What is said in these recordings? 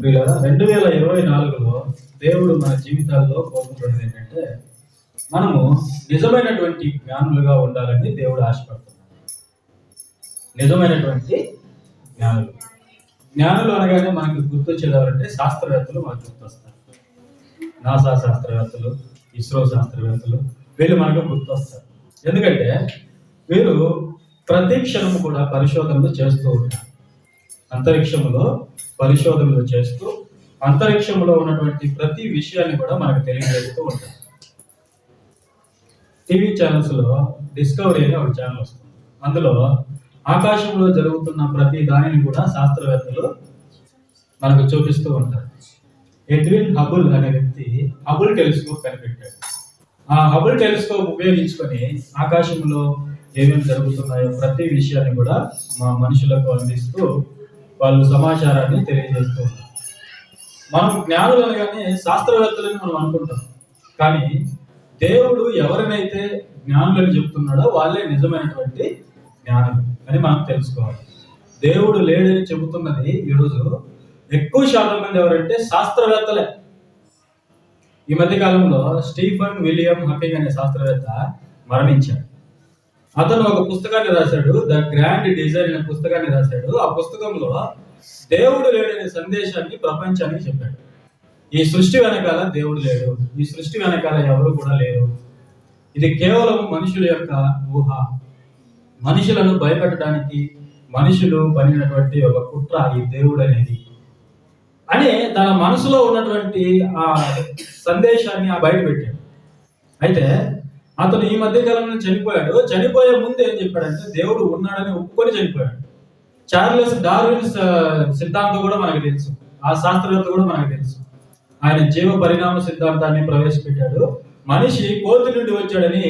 ప్రియులారా, 2024లో దేవుడు మన జీవితాల్లో కోరుకుంటున్నది ఏంటంటే మనము నిజమైనటువంటి జ్ఞానులుగా ఉండాలని దేవుడు ఆశపడుతున్నాడు. నిజమైనటువంటి జ్ఞానులు జ్ఞానులు అనగానే మనకు గుర్తొచ్చేదారంటే శాస్త్రవేత్తలు మనకు గుర్తొస్తారు. నాసా శాస్త్రవేత్తలు, ఇస్రో శాస్త్రవేత్తలు, వీళ్ళు మనకు గుర్తొస్తారు. ఎందుకంటే వీరు ప్రతి క్షణము కూడా పరిశోధనలు చేస్తూ ఉంటారు. అంతరిక్షంలో పరిశోధనలు చేస్తూ అంతరిక్షంలో ఉన్నటువంటి ప్రతి విషయాన్ని కూడా మనకు తెలియజేస్తూ ఉంటారు. టీవీ ఛానల్స్ లో డిస్కవరీ అనే ఒక ఛానల్ వస్తుంది. అందులో ఆకాశంలో జరుగుతున్న ప్రతి దానిని కూడా శాస్త్రవేత్తలు మనకు చూపిస్తూ ఉంటారు. ఎడ్విన్ హబుల్ అనే వ్యక్తి హబుల్ టెలిస్కోప్ కనిపెట్టాడు. ఆ హబుల్ టెలిస్కోప్ ఉపయోగించుకొని ఆకాశంలో ఏమేమి జరుగుతున్నాయో ప్రతి విషయాన్ని కూడా మా మనుషులకు అందిస్తూ వాళ్ళు సమాచారాన్ని తెలియజేస్తూ ఉంటారు. మనం జ్ఞానులు అనగానే శాస్త్రవేత్తలని మనం అనుకుంటాం, కానీ దేవుడు ఎవరినైతే జ్ఞానులని చెప్తున్నాడో వాళ్ళే నిజమైనటువంటి జ్ఞానులు అని మనం తెలుసుకోవాలి. దేవుడు లేడని చెబుతున్నది ఈరోజు ఎక్కువ శాతం మంది ఎవరంటే శాస్త్రవేత్తలే. ఈ మధ్య కాలంలో స్టీఫెన్ విలియం హకింగ్ అనే శాస్త్రవేత్త మరణించాడు. అతను ఒక పుస్తకాన్ని రాశాడు, ద గ్రాండ్ డిజైన్ అనే పుస్తకాన్ని రాశాడు. ఆ పుస్తకంలో దేవుడు లేడనే సందేశాన్ని ప్రపంచానికి చెప్పాడు. ఈ సృష్టి వెనకాల దేవుడు లేడు, ఈ సృష్టి వెనకాల ఎవరు కూడా లేరు, ఇది కేవలం మనుషుల యొక్క ఊహ, మనుషులను భయపెట్టడానికి మనుషులు పనినటువంటి ఒక కుట్ర ఈ దేవుడు అనేది అని తన మనసులో ఉన్నటువంటి ఆ సందేశాన్ని బయట పెట్టాడు. అయితే అతను ఈ మధ్య కాలంలో చనిపోయాడు. చనిపోయే ముందు ఏం చెప్పాడంటే దేవుడు ఉన్నాడని ఒప్పుకొని చనిపోయాడు. చార్లెస్ డార్విన్ సిద్ధాంతం కూడా మనకు తెలుసు, ఆ శాస్త్రవేత్త కూడా మనకు తెలుసు. ఆయన జీవ పరిణామ సిద్ధాంతాన్ని ప్రవేశపెట్టాడు. మనిషి కోతి నుండి వచ్చాడని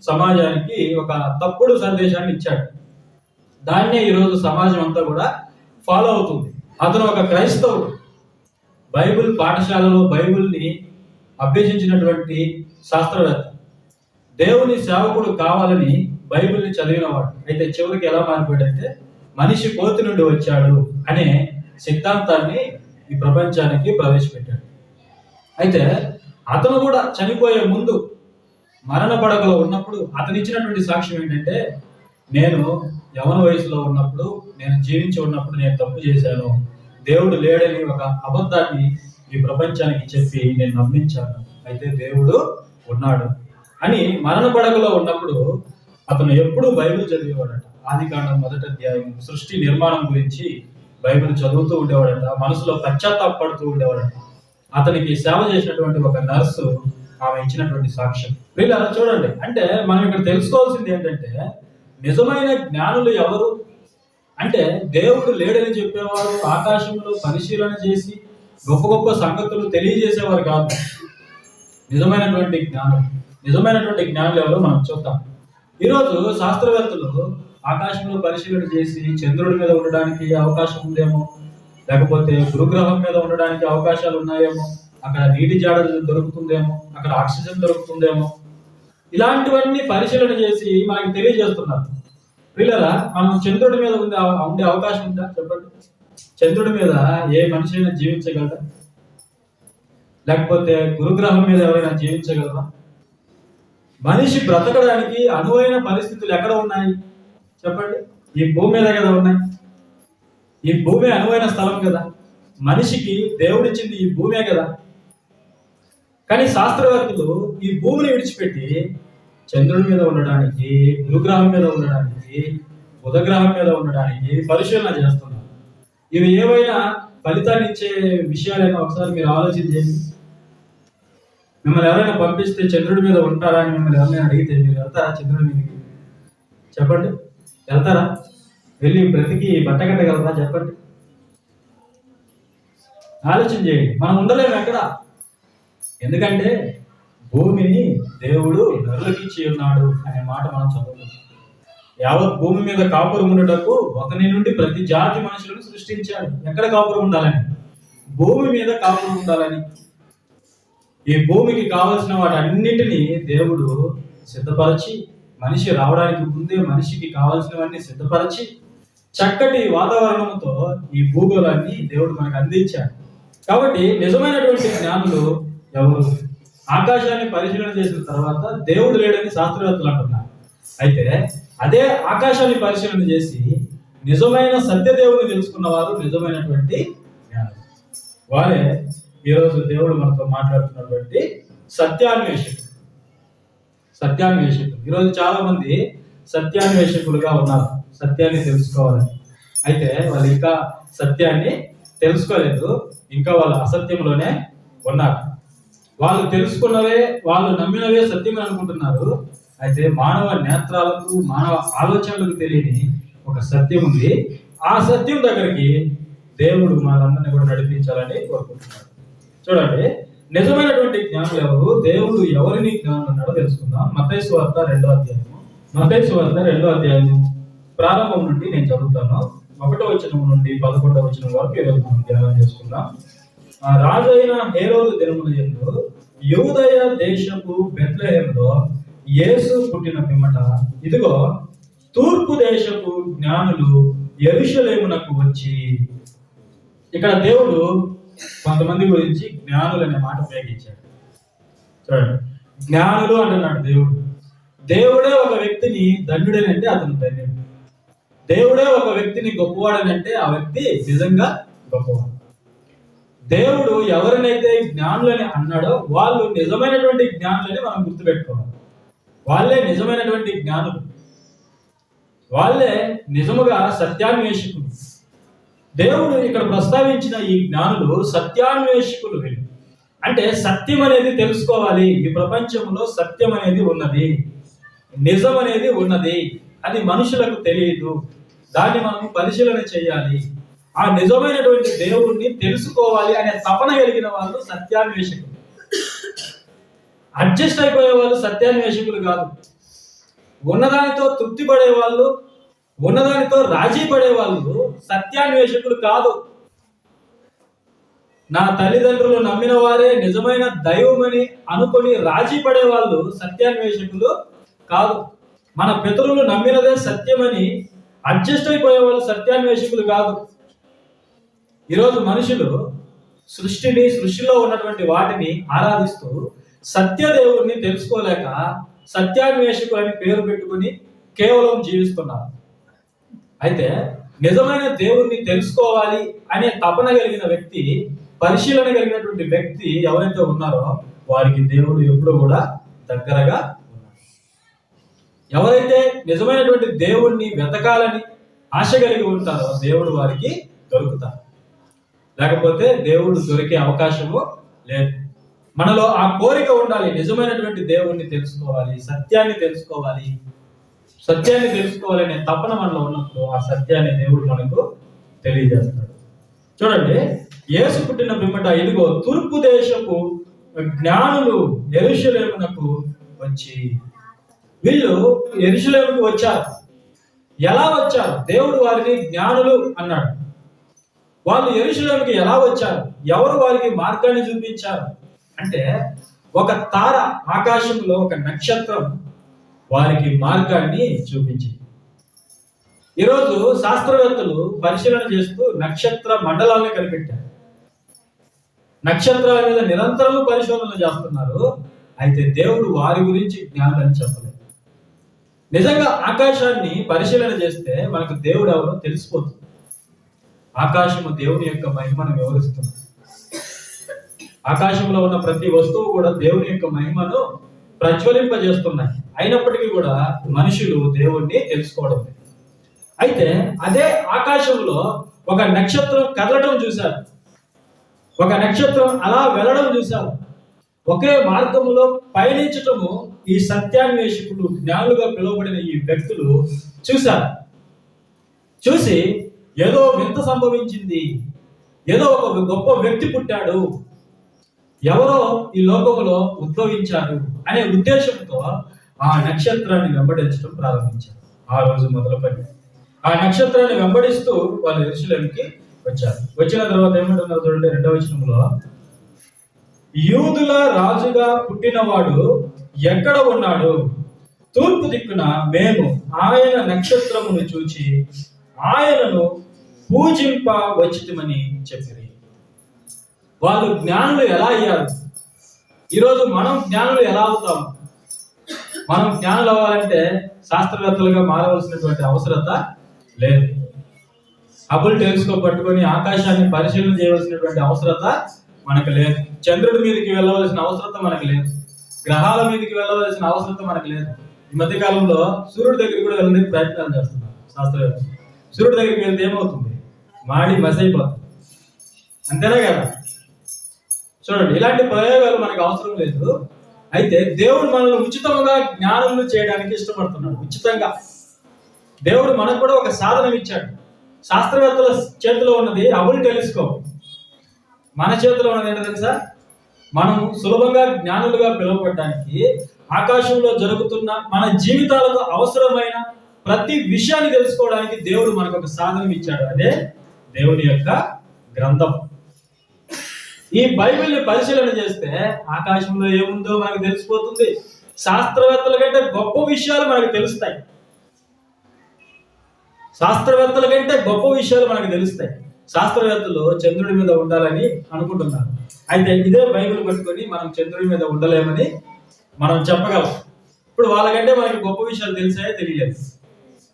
సమాజానికి ఒక తప్పుడు సందేశాన్ని ఇచ్చాడు. దాన్నే ఈరోజు సమాజం అంతా కూడా ఫాలో అవుతుంది. అతను ఒక క్రైస్తవుడు, బైబిల్ పాఠశాలలో బైబిల్ని అభ్యసించినటువంటి శాస్త్రవేత్త, దేవుని సేవకుడు కావాలని బైబిల్ని చదివినవాడు. అయితే చివరికి ఎలా మారిపోయాడంటే మనిషి కోతి నుండి వచ్చాడు అనే సిద్ధాంతాన్ని ఈ ప్రపంచానికి ప్రవేశపెట్టాడు. అయితే అతను కూడా చనిపోయే ముందు మరణ పడకలో ఉన్నప్పుడు అతను ఇచ్చినటువంటి సాక్ష్యం ఏంటంటే, నేను యవన వయసులో ఉన్నప్పుడు, నేను జీవించి ఉన్నప్పుడు నేను తప్పు చేశాను, దేవుడు లేడని ఒక అబద్ధాన్ని ఈ ప్రపంచానికి చెప్పి నేను నమ్మించాను, అయితే దేవుడు ఉన్నాడు అని మరణ పడకలో ఉన్నప్పుడు అతను ఎప్పుడూ బైబిల్ చదివేవాడట. ఆదికాండం 1వ అధ్యాయం సృష్టి నిర్మాణం గురించి బైబిల్ చదువుతూ ఉండేవాడట, మనసులో పశ్చాత్తాపడుతూ ఉండేవాడట. అతనికి సేవ చేసినటువంటి ఒక నర్సు ఆమె ఇచ్చినటువంటి సాక్ష్యం. వీళ్ళు అలా చూడండి. అంటే మనం ఇక్కడ తెలుసుకోవాల్సింది ఏంటంటే, నిజమైన జ్ఞానులు ఎవరు అంటే దేవుడు లేడని చెప్పేవారు, ఆకాశంలో పరిశీలన చేసి గొప్ప గొప్ప సంగతులు తెలియజేసేవారు కాదు నిజమైనటువంటి జ్ఞానులు. నిజమైనటువంటి జ్ఞానులు ఎవరో మనం చూద్దాం. ఈరోజు శాస్త్రవేత్తలు ఆకాశంలో పరిశీలన చేసి చంద్రుడి మీద ఉండడానికి అవకాశం ఉందేమో, లేకపోతే గురుగ్రహం మీద ఉండడానికి అవకాశాలు ఉన్నాయేమో, అక్కడ నీటి జాడ దొరుకుతుందేమో, అక్కడ ఆక్సిజన్ దొరుకుతుందేమో, ఇలాంటివన్నీ పరిశీలన చేసి మనకి తెలియజేస్తున్నారు. పిల్లరా, మనం చంద్రుడి మీద ఉండే అవకాశం ఉందా చెప్పండి? చంద్రుడి మీద ఏ మనిషి అయినా జీవించగలరా? లేకపోతే గురుగ్రహం మీద ఎవరైనా జీవించగలరా? మనిషి బ్రతకడానికి అనువైన పరిస్థితులు ఎక్కడ ఉన్నాయి చెప్పండి? ఈ భూమి మీద కదా ఉన్నాయి. ఈ భూమి అనువైన స్థలం కదా, మనిషికి దేవుడిచ్చింది ఈ భూమే కదా. కానీ శాస్త్రవేత్తలు ఈ భూమిని విడిచిపెట్టి చంద్రుడి మీద ఉండడానికి, గురుగ్రహం మీద ఉండడానికి, బుధగ్రహం మీద ఉండడానికి పరిశీలన చేస్తున్నారు. ఇవి ఏవైనా ఫలితాన్ని ఇచ్చే విషయాలైనా ఒకసారి మీరు ఆలోచించండి. మిమ్మల్ని ఎవరైనా పంపిస్తే చంద్రుడి మీద ఉంటారా అని మిమ్మల్ని ఎవరైనా అడిగితే మీరు వెళ్తారా చంద్రుడి మీదకి? చెప్పండి, వెళ్తారా? వెళ్ళి బ్రతికి బట్టకట్టగలరా చెప్పండి? ఆలోచన చేయండి. మనం ఉండలేము ఎక్కడ. ఎందుకంటే భూమిని దేవుడు నరులకిచ్చి ఉన్నాడు అనే మాట మనం చదువుతాం. యావత్ భూమి మీద కాపురం ఉండటకు ఒకని నుండి ప్రతి జాతి మనుషులను సృష్టించాడు. ఎక్కడ కాపురం ఉండాలని? భూమి మీద కాపురం ఉండాలని. ఈ భూమికి కావలసిన వాటన్నింటినీ దేవుడు సిద్ధపరచి, మనిషి రావడానికి ముందే మనిషికి కావాల్సినవన్నీ సిద్ధపరచి చక్కటి వాతావరణంతో ఈ భూగోళాన్ని దేవుడు మనకు అందించాడు. కాబట్టి నిజమైనటువంటి జ్ఞానులు ఎవరు? ఆకాశాన్ని పరిశీలన చేసిన తర్వాత దేవుడు లేడని శాస్త్రవేత్తలు అంటున్నారు. అయితే అదే ఆకాశాన్ని పరిశీలన చేసి నిజమైన సత్యదేవుని తెలుసుకున్న వారు నిజమైనటువంటి జ్ఞానులు. వారే ఈరోజు దేవుడు మనతో మాట్లాడుతున్నటువంటి సత్యాన్వేషకులు. ఈరోజు చాలా మంది సత్యాన్వేషకులుగా ఉన్నారు, సత్యాన్ని తెలుసుకోవాలని. అయితే వాళ్ళు ఇంకా సత్యాన్ని తెలుసుకోలేదు, ఇంకా వాళ్ళు అసత్యంలోనే ఉన్నారు. వాళ్ళు తెలుసుకున్నవే, వాళ్ళు నమ్మినవే సత్యం అనుకుంటున్నారు. అయితే మానవ నేత్రాలకు, మానవ ఆలోచనలకు తెలియని ఒక సత్యం ఉంది. ఆ సత్యం దగ్గరికి దేవుడు మనందరినీ కూడా నడిపించాలని కోరుకుంటున్నాడు. చూడండి, నిజమైనటువంటి జ్ఞానులు ఎవరు? దేవుడు ఎవరిని జ్ఞానులు అన్నాడో తెలుసుకుందాం. మత్తయి సువార్త 2వ అధ్యాయము ప్రారంభం నుండి నేను చదువుతాను. 1వ వచనం నుండి 11వ వచనం వరకు ఈరోజు మనం ధ్యానం చేసుకుందాం. రాజైన హేరోదు దినముల యందు యూదయ దేశపు బెత్లెహేములో యేసు పుట్టిన పిమ్మట ఇదిగో తూర్పు దేశపు జ్ఞానులు యెరూషలేమునకు వచ్చి. ఇక్కడ దేవుడు కొంతమంది గురించి జ్ఞానులు అనే మాట ఉపయోగించాడు. చూడండి, జ్ఞానులు అంటున్నాడు దేవుడు. దేవుడే ఒక వ్యక్తిని ధన్యుడనంటే అతను ధన్యుడు. దేవుడే ఒక వ్యక్తిని గొప్పవాడనంటే ఆ వ్యక్తి నిజంగా గొప్పవాడు. దేవుడు ఎవరినైతే జ్ఞానులని అన్నాడో వాళ్ళు నిజమైనటువంటి జ్ఞానులని మనం గుర్తుపెట్టుకోవాలి. వాళ్ళే నిజమైనటువంటి జ్ఞానులు, వాళ్ళే నిజముగా సత్యాన్వేషకులు. దేవుడు ఇక్కడ ప్రస్తావించిన ఈ జ్ఞానులు సత్యాన్వేషకులు. వీళ్ళు అంటే సత్యం అనేది తెలుసుకోవాలి. ఈ ప్రపంచంలో సత్యం అనేది ఉన్నది, నిజం అనేది ఉన్నది. అది మనుషులకు తెలియదు, దాన్ని మనం పరిశీలన చేయాలి. ఆ నిజమైనటువంటి దేవుణ్ణి తెలుసుకోవాలి అనే తపన కలిగిన వాళ్ళు సత్యాన్వేషకులు. అడ్జస్ట్ అయిపోయే వాళ్ళు సత్యాన్వేషకులు కాదు. ఉన్నదానితో తృప్తి పడే వాళ్ళు, ఉన్నదానితో రాజీ పడే వాళ్ళు సత్యాన్వేషకులు కాదు. నా తల్లిదండ్రులు నమ్మిన వారే నిజమైన దైవమని అనుకొని రాజీ పడే వాళ్ళు సత్యాన్వేషకులు కాదు. మన పితరులు నమ్మినదే సత్యమని అడ్జస్ట్ అయిపోయే వాళ్ళు సత్యాన్వేషకులు కాదు. ఈరోజు మనుషులు సృష్టిలో ఉన్నటువంటి వాటిని ఆరాధిస్తూ సత్యదేవుడిని తెలుసుకోలేక సత్యాన్వేషకులని పేరు పెట్టుకుని కేవలం జీవిస్తున్నారు. అయితే నిజమైన దేవుణ్ణి తెలుసుకోవాలి అనే తపన కలిగిన వ్యక్తి, పరిశీలన కలిగినటువంటి వ్యక్తి ఎవరైతే ఉన్నారో వారికి దేవుడు ఎప్పుడూ కూడా దగ్గరగా ఉన్నారు. ఎవరైతే నిజమైనటువంటి దేవుణ్ణి వెతకాలని ఆశ కలిగి ఉంటారో దేవుడు వారికి దొరుకుతారు. లేకపోతే దేవుడు దొరికే అవకాశము లేదు. మనలో ఆ కోరిక ఉండాలి, నిజమైనటువంటి దేవుణ్ణి తెలుసుకోవాలి, సత్యాన్ని తెలుసుకోవాలనే తపన మనలో ఉన్నప్పుడు ఆ సత్యాన్ని దేవుడు మనకు తెలియజేస్తాడు. చూడండి, యేసు పుట్టిన పిమ్మట ఇదిగో తూర్పు దేశపు జ్ఞానులు యెరూషలేమునకు వచ్చి. వీళ్ళు యెరూషలేముకు వచ్చారు. ఎలా వచ్చారు? దేవుడు వారిని జ్ఞానులు అన్నాడు. వాళ్ళు యెరూషలేముకి ఎలా వచ్చారు? ఎవరు వారికి మార్గాన్ని చూపించారు అంటే ఒక తార, ఆకాశంలో ఒక నక్షత్రం వారికి మార్గాన్ని చూపించింది. ఈరోజు శాస్త్రవేత్తలు పరిశీలన చేస్తూ నక్షత్ర మండలాన్ని కనిపెట్టారు. నక్షత్రాల మీద నిరంతరం పరిశోధనలు చేస్తున్నారు. అయితే దేవుడు వారి గురించి జ్ఞానం చెప్పలేదు. నిజంగా ఆకాశాన్ని పరిశీలన చేస్తే మనకు దేవుడు ఎవరో తెలిసిపోతుంది. ఆకాశము దేవుని యొక్క మహిమను వివరిస్తుంది. ఆకాశంలో ఉన్న ప్రతి వస్తువు కూడా దేవుని యొక్క మహిమను ప్రజ్వలింపజేస్తున్నాయి. అయినప్పటికీ కూడా మనుషులు దేవుణ్ణి తెలుసుకోవడం. అయితే అదే ఆకాశంలో ఒక నక్షత్రం కదలడం చూశారు, ఒక నక్షత్రం అలా వెళ్ళడం చూశారు. ఒకే మార్గములో పయనించటము ఈ సత్యాన్వేషకులు, జ్ఞానులుగా పిలువబడిన ఈ వ్యక్తులు చూశారు. చూసి ఏదో వింత సంభవించింది, ఏదో ఒక గొప్ప వ్యక్తి పుట్టాడు, ఎవరో ఈ లోకములో ఉద్భవించారు అనే ఉద్దేశంతో ఆ నక్షత్రాన్ని వెంబడించడం ప్రారంభించారు. ఆ రోజు మొదలుపడి ఆ నక్షత్రాన్ని వెంబడిస్తూ వాళ్ళు యెరూషలేముకి వచ్చారు. వచ్చిన తర్వాత ఏమంటున్నారు చూడండి, 2వ వచనంలో, యూదుల రాజుగా పుట్టినవాడు ఎక్కడ ఉన్నాడు? తూర్పు దిక్కున మేము ఆయన నక్షత్రమును చూచి ఆయనను పూజింప వచ్చితమని చెప్పిరి. వాళ్ళు జ్ఞానులు ఎలా అయ్యారు? ఈరోజు మనం జ్ఞానులు ఎలా అవుతాం? మనం జ్ఞానులు అవ్వాలంటే శాస్త్రవేత్తలుగా మారవలసినటువంటి అవసరత లేదు. హబుల్ టెలిస్కోప్ పట్టుకొని ఆకాశాన్ని పరిశీలన చేయవలసినటువంటి అవసరత మనకు లేదు. చంద్రుడి మీదకి వెళ్ళవలసిన అవసరత మనకు లేదు. గ్రహాల మీదకి వెళ్ళవలసిన అవసరత మనకు లేదు. ఈ మధ్య కాలంలో సూర్యుడి దగ్గరికి కూడా వెళ్ళడానికి ప్రయత్నాలు చేస్తున్నారు శాస్త్రవేత్తలు. సూర్యుడి దగ్గరికి వెళ్తే ఏమవుతుంది? మాడి మసైపోతుంది. అంతేనా కదా? చూడండి, ఇలాంటి ప్రయోగాలు మనకు అవసరం లేదు. అయితే దేవుడు మనల్ని ఉచితంగా జ్ఞానములు చేయడానికి ఇష్టపడుతున్నాడు. ఉచితంగా దేవుడు మనకు కూడా ఒక సాధనం ఇచ్చాడు. శాస్త్రవేత్తల చేతిలో ఉన్నది హబుల్ టెలిస్కోప్. మన చేతిలో ఉన్నది ఏంటో తెలుసా? మనం సులభంగా జ్ఞానులుగా పిలువబడడానికి ఆకాశంలో జరుగుతున్న మన జీవితాలకు అవసరమైన ప్రతి విషయాన్ని తెలుసుకోవడానికి దేవుడు మనకు ఒక సాధనం ఇచ్చాడు. అదే దేవుని యొక్క గ్రంథం. ఈ బైబిల్ని పరిశీలన చేస్తే ఆకాశంలో ఏముందో మనకు తెలిసిపోతుంది. శాస్త్రవేత్తల కంటే గొప్ప విషయాలు మనకు తెలుస్తాయి. శాస్త్రవేత్తల కంటే గొప్ప విషయాలు మనకు తెలుస్తాయి. శాస్త్రవేత్తలు చంద్రుడి మీద ఉండాలని అనుకుంటున్నారు. అయితే ఇదే బైబిల్ పట్టుకొని మనం చంద్రుడి మీద ఉండలేమని మనం చెప్పగలం. ఇప్పుడు వాళ్ళకంటే మనకి గొప్ప విషయాలు తెలిసాయో తెలియలేదు?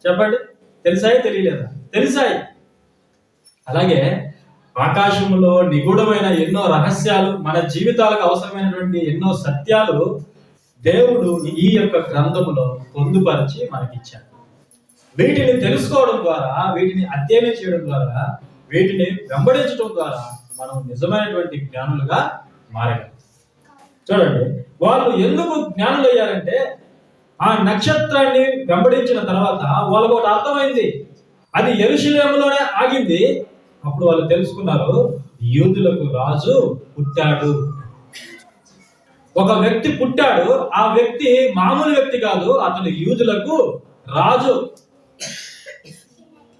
చెప్పండి, తెలిసాయో తెలియలేదా? తెలిసాయి. అలాగే ఆకాశంలో నిగూఢమైన ఎన్నో రహస్యాలు, మన జీవితాలకు అవసరమైనటువంటి ఎన్నో సత్యాలు దేవుడు ఈ యొక్క గ్రంథములో పొందుపరిచి మనకిచ్చాడు. వీటిని తెలుసుకోవడం ద్వారా, వీటిని అధ్యయనం చేయడం ద్వారా, వీటిని వెంబడించడం ద్వారా మనం నిజమైనటువంటి జ్ఞానులుగా మారగలం. చూడండి, వాళ్ళు ఎందుకు జ్ఞానులు అయ్యారంటే ఆ నక్షత్రాన్ని వెంబడించిన తర్వాత వాళ్ళకు ఒకటి అర్థమైంది. అది యెరూషలేములోనే ఆగింది. అప్పుడు వాళ్ళు తెలుసుకున్నారు, యూదులకు రాజు పుట్టాడు. ఒక వ్యక్తి పుట్టాడు. ఆ వ్యక్తి మామూలు వ్యక్తి కాదు, అతను యూదులకు రాజు.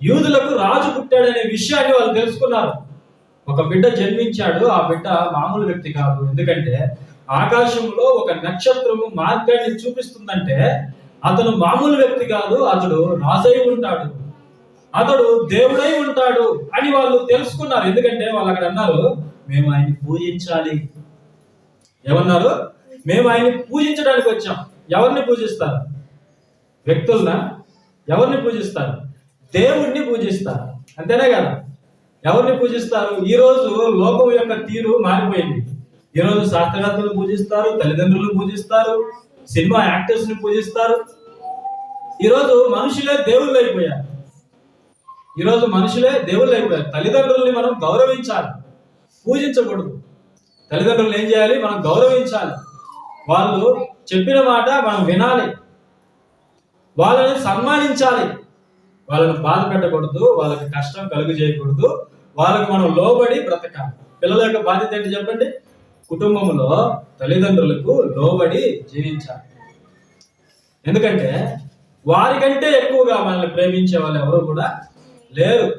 యూదులకు రాజు పుట్టాడనే విషయాన్ని వాళ్ళు తెలుసుకున్నారు. ఒక బిడ్డ జన్మించాడు. ఆ బిడ్డ మామూలు వ్యక్తి కాదు. ఎందుకంటే ఆకాశంలో ఒక నక్షత్రము మార్గాన్ని చూపిస్తుందంటే అతను మామూలు వ్యక్తి కాదు, అతడు రాజై ఉంటాడు, అతడు దేవుడై ఉంటాడు అని వాళ్ళు తెలుసుకున్నారు. ఎందుకంటే వాళ్ళు అక్కడ అన్నారు, మేము ఆయన్ని పూజించాలి. ఏమన్నారు? మేము ఆయన్ని పూజించడానికి వచ్చాం. ఎవరిని పూజిస్తారు? వ్యక్తులనా? ఎవరిని పూజిస్తారు? దేవుణ్ణి పూజిస్తారు. అంతేనే కదా? ఎవరిని పూజిస్తారు? ఈ రోజు లోకం యొక్క తీరు మారిపోయింది. ఈ రోజు శాస్త్రవేత్తలు పూజిస్తారు, తల్లిదండ్రులు పూజిస్తారు, సినిమా యాక్టర్స్ ని పూజిస్తారు. ఈరోజు మనుషులే దేవుళ్ళు అయిపోయారు. ఈరోజు మనుషులే దేవుళ్ళు అయిపోయారు. తల్లిదండ్రుల్ని మనం గౌరవించాలి, పూజించకూడదు. తల్లిదండ్రులు ఏం చేయాలి? మనం గౌరవించాలి. వాళ్ళు చెప్పిన మాట మనం వినాలి, వాళ్ళని సన్మానించాలి, వాళ్ళని బాధ పెట్టకూడదు, వాళ్ళకి కష్టం కలుగు చేయకూడదు, వాళ్ళకి మనం లోబడి బ్రతకాలి. పిల్లల యొక్క బాధ్యత ఏంటి చెప్పండి? కుటుంబంలో తల్లిదండ్రులకు లోబడి జీవించాలి. ఎందుకంటే వారికంటే ఎక్కువగా మనల్ని ప్రేమించే వాళ్ళు ఎవరు కూడా లేరు.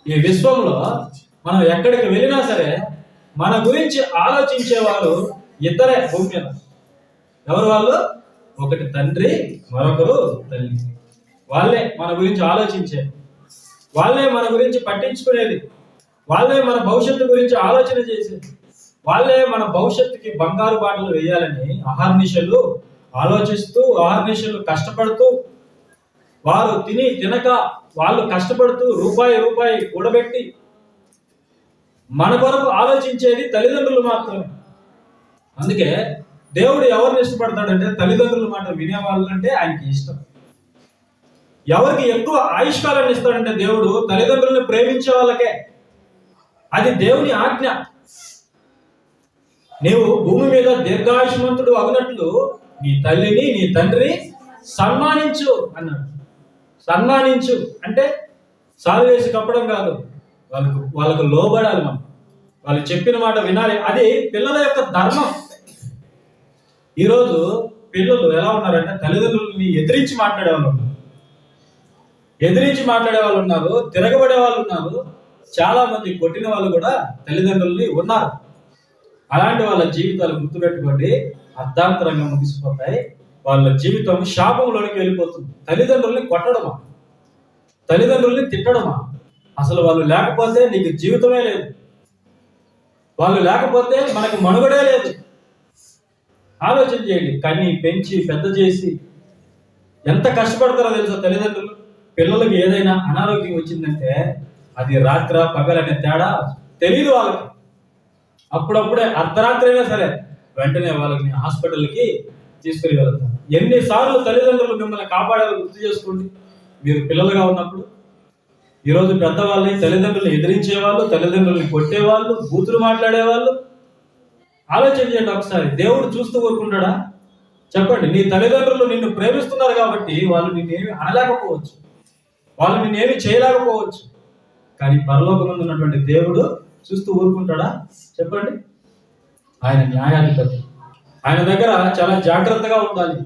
ఈ విశ్వంలో మనం ఎక్కడికి వెళ్ళినా సరే మన గురించి ఆలోచించేవారు ఇద్దరే భూమి మీద. ఎవరు వాళ్ళు? ఒకటి తండ్రి, మరొకరు తల్లి. వాళ్ళే మన గురించి ఆలోచించేది, వాళ్ళే మన గురించి పట్టించుకునేది, వాళ్ళే మన భవిష్యత్తు గురించి ఆలోచన చేసేది, వాళ్ళే మన భవిష్యత్తుకి బంగారు బాటలు వేయాలని అహర్నిశలు ఆలోచిస్తూ, అహర్నిశలు కష్టపడుతూ, వారు తినక వాళ్ళు కష్టపడుతూ రూపాయి కూడబెట్టి మన కొరకు ఆలోచించేది తల్లిదండ్రులు మాత్రమే. అందుకే దేవుడు ఎవరిని ఇష్టపడతాడంటే తల్లిదండ్రుల మాట వినే వాళ్ళంటే ఆయనకి ఇష్టం. ఎవరికి ఎక్కువ ఆయుష్కాలాన్ని ఇస్తాడంటే దేవుడు తల్లిదండ్రులను ప్రేమించే వాళ్ళకే. అది దేవుని ఆజ్ఞ. నీవు భూమి మీద దీర్ఘాయుష్మంతుడు అగినట్లు నీ తల్లిని నీ తండ్రిని సన్మానించు అన్నాడు. సన్మానించు అంటే సాలువేసి కప్పడం కాదు, వాళ్ళకు లోబడాలి. మనం వాళ్ళు చెప్పిన మాట వినాలి. అది పిల్లల యొక్క ధర్మం. ఈరోజు పిల్లలు ఎలా ఉన్నారంటే తల్లిదండ్రులని ఎదిరించి మాట్లాడే వాళ్ళు ఉన్నారు, తిరగబడే వాళ్ళు ఉన్నారు, చాలా మంది కొట్టిన వాళ్ళు కూడా తల్లిదండ్రులని ఉన్నారు. అలాంటి వాళ్ళ జీవితాలు గుర్తుపెట్టుకోండి, అర్ధాంతరంగా ముగిసిపోతాయి. వాళ్ళ జీవితం శాపంలోనికి వెళ్ళిపోతుంది. తల్లిదండ్రుల్ని కొట్టడమా, తల్లిదండ్రుల్ని తిట్టడమా? అసలు వాళ్ళు లేకపోతే నీకు జీవితమే లేదు. వాళ్ళు లేకపోతే మనకు మనుగడే లేదు. ఆలోచన చేయండి. కని పెంచి పెద్ద చేసి ఎంత కష్టపడతారో తెలుసా తల్లిదండ్రులు. పిల్లలకి ఏదైనా అనారోగ్యం వచ్చిందంటే అది రాత్ర పగలనే తేడా తెలియదు వాళ్ళకి. అప్పుడప్పుడే అర్ధరాత్రి అయినా సరే వెంటనే వాళ్ళని హాస్పిటల్కి తీసుకుని వెళ్తారు. ఎన్నిసార్లు తల్లిదండ్రులు మిమ్మల్ని కాపాడాలో గుర్తు చేసుకోండి. మీరు పిల్లలుగా ఉన్నప్పుడు ఈరోజు పెద్దవాళ్ళని తల్లిదండ్రులు ఎదిరించేవాళ్ళు, తల్లిదండ్రుల్ని కొట్టేవాళ్ళు, బూతులు మాట్లాడేవాళ్ళు. ఆలోచన చేయండి ఒకసారి. దేవుడు చూస్తూ ఊరుకుంటాడా? చెప్పండి. నీ తల్లిదండ్రులు నిన్ను ప్రేమిస్తున్నారు కాబట్టి వాళ్ళు నిన్నేమి అనలేకపోవచ్చు, వాళ్ళు నిన్నేమి చేయలేకపోవచ్చు. కానీ పరలోకమందు ఉన్నటువంటి దేవుడు చూస్తూ ఊరుకుంటాడా? చెప్పండి. ఆయన న్యాయాధిపతి. ఆయన దగ్గర చాలా జాగ్రత్తగా ఉండాలి.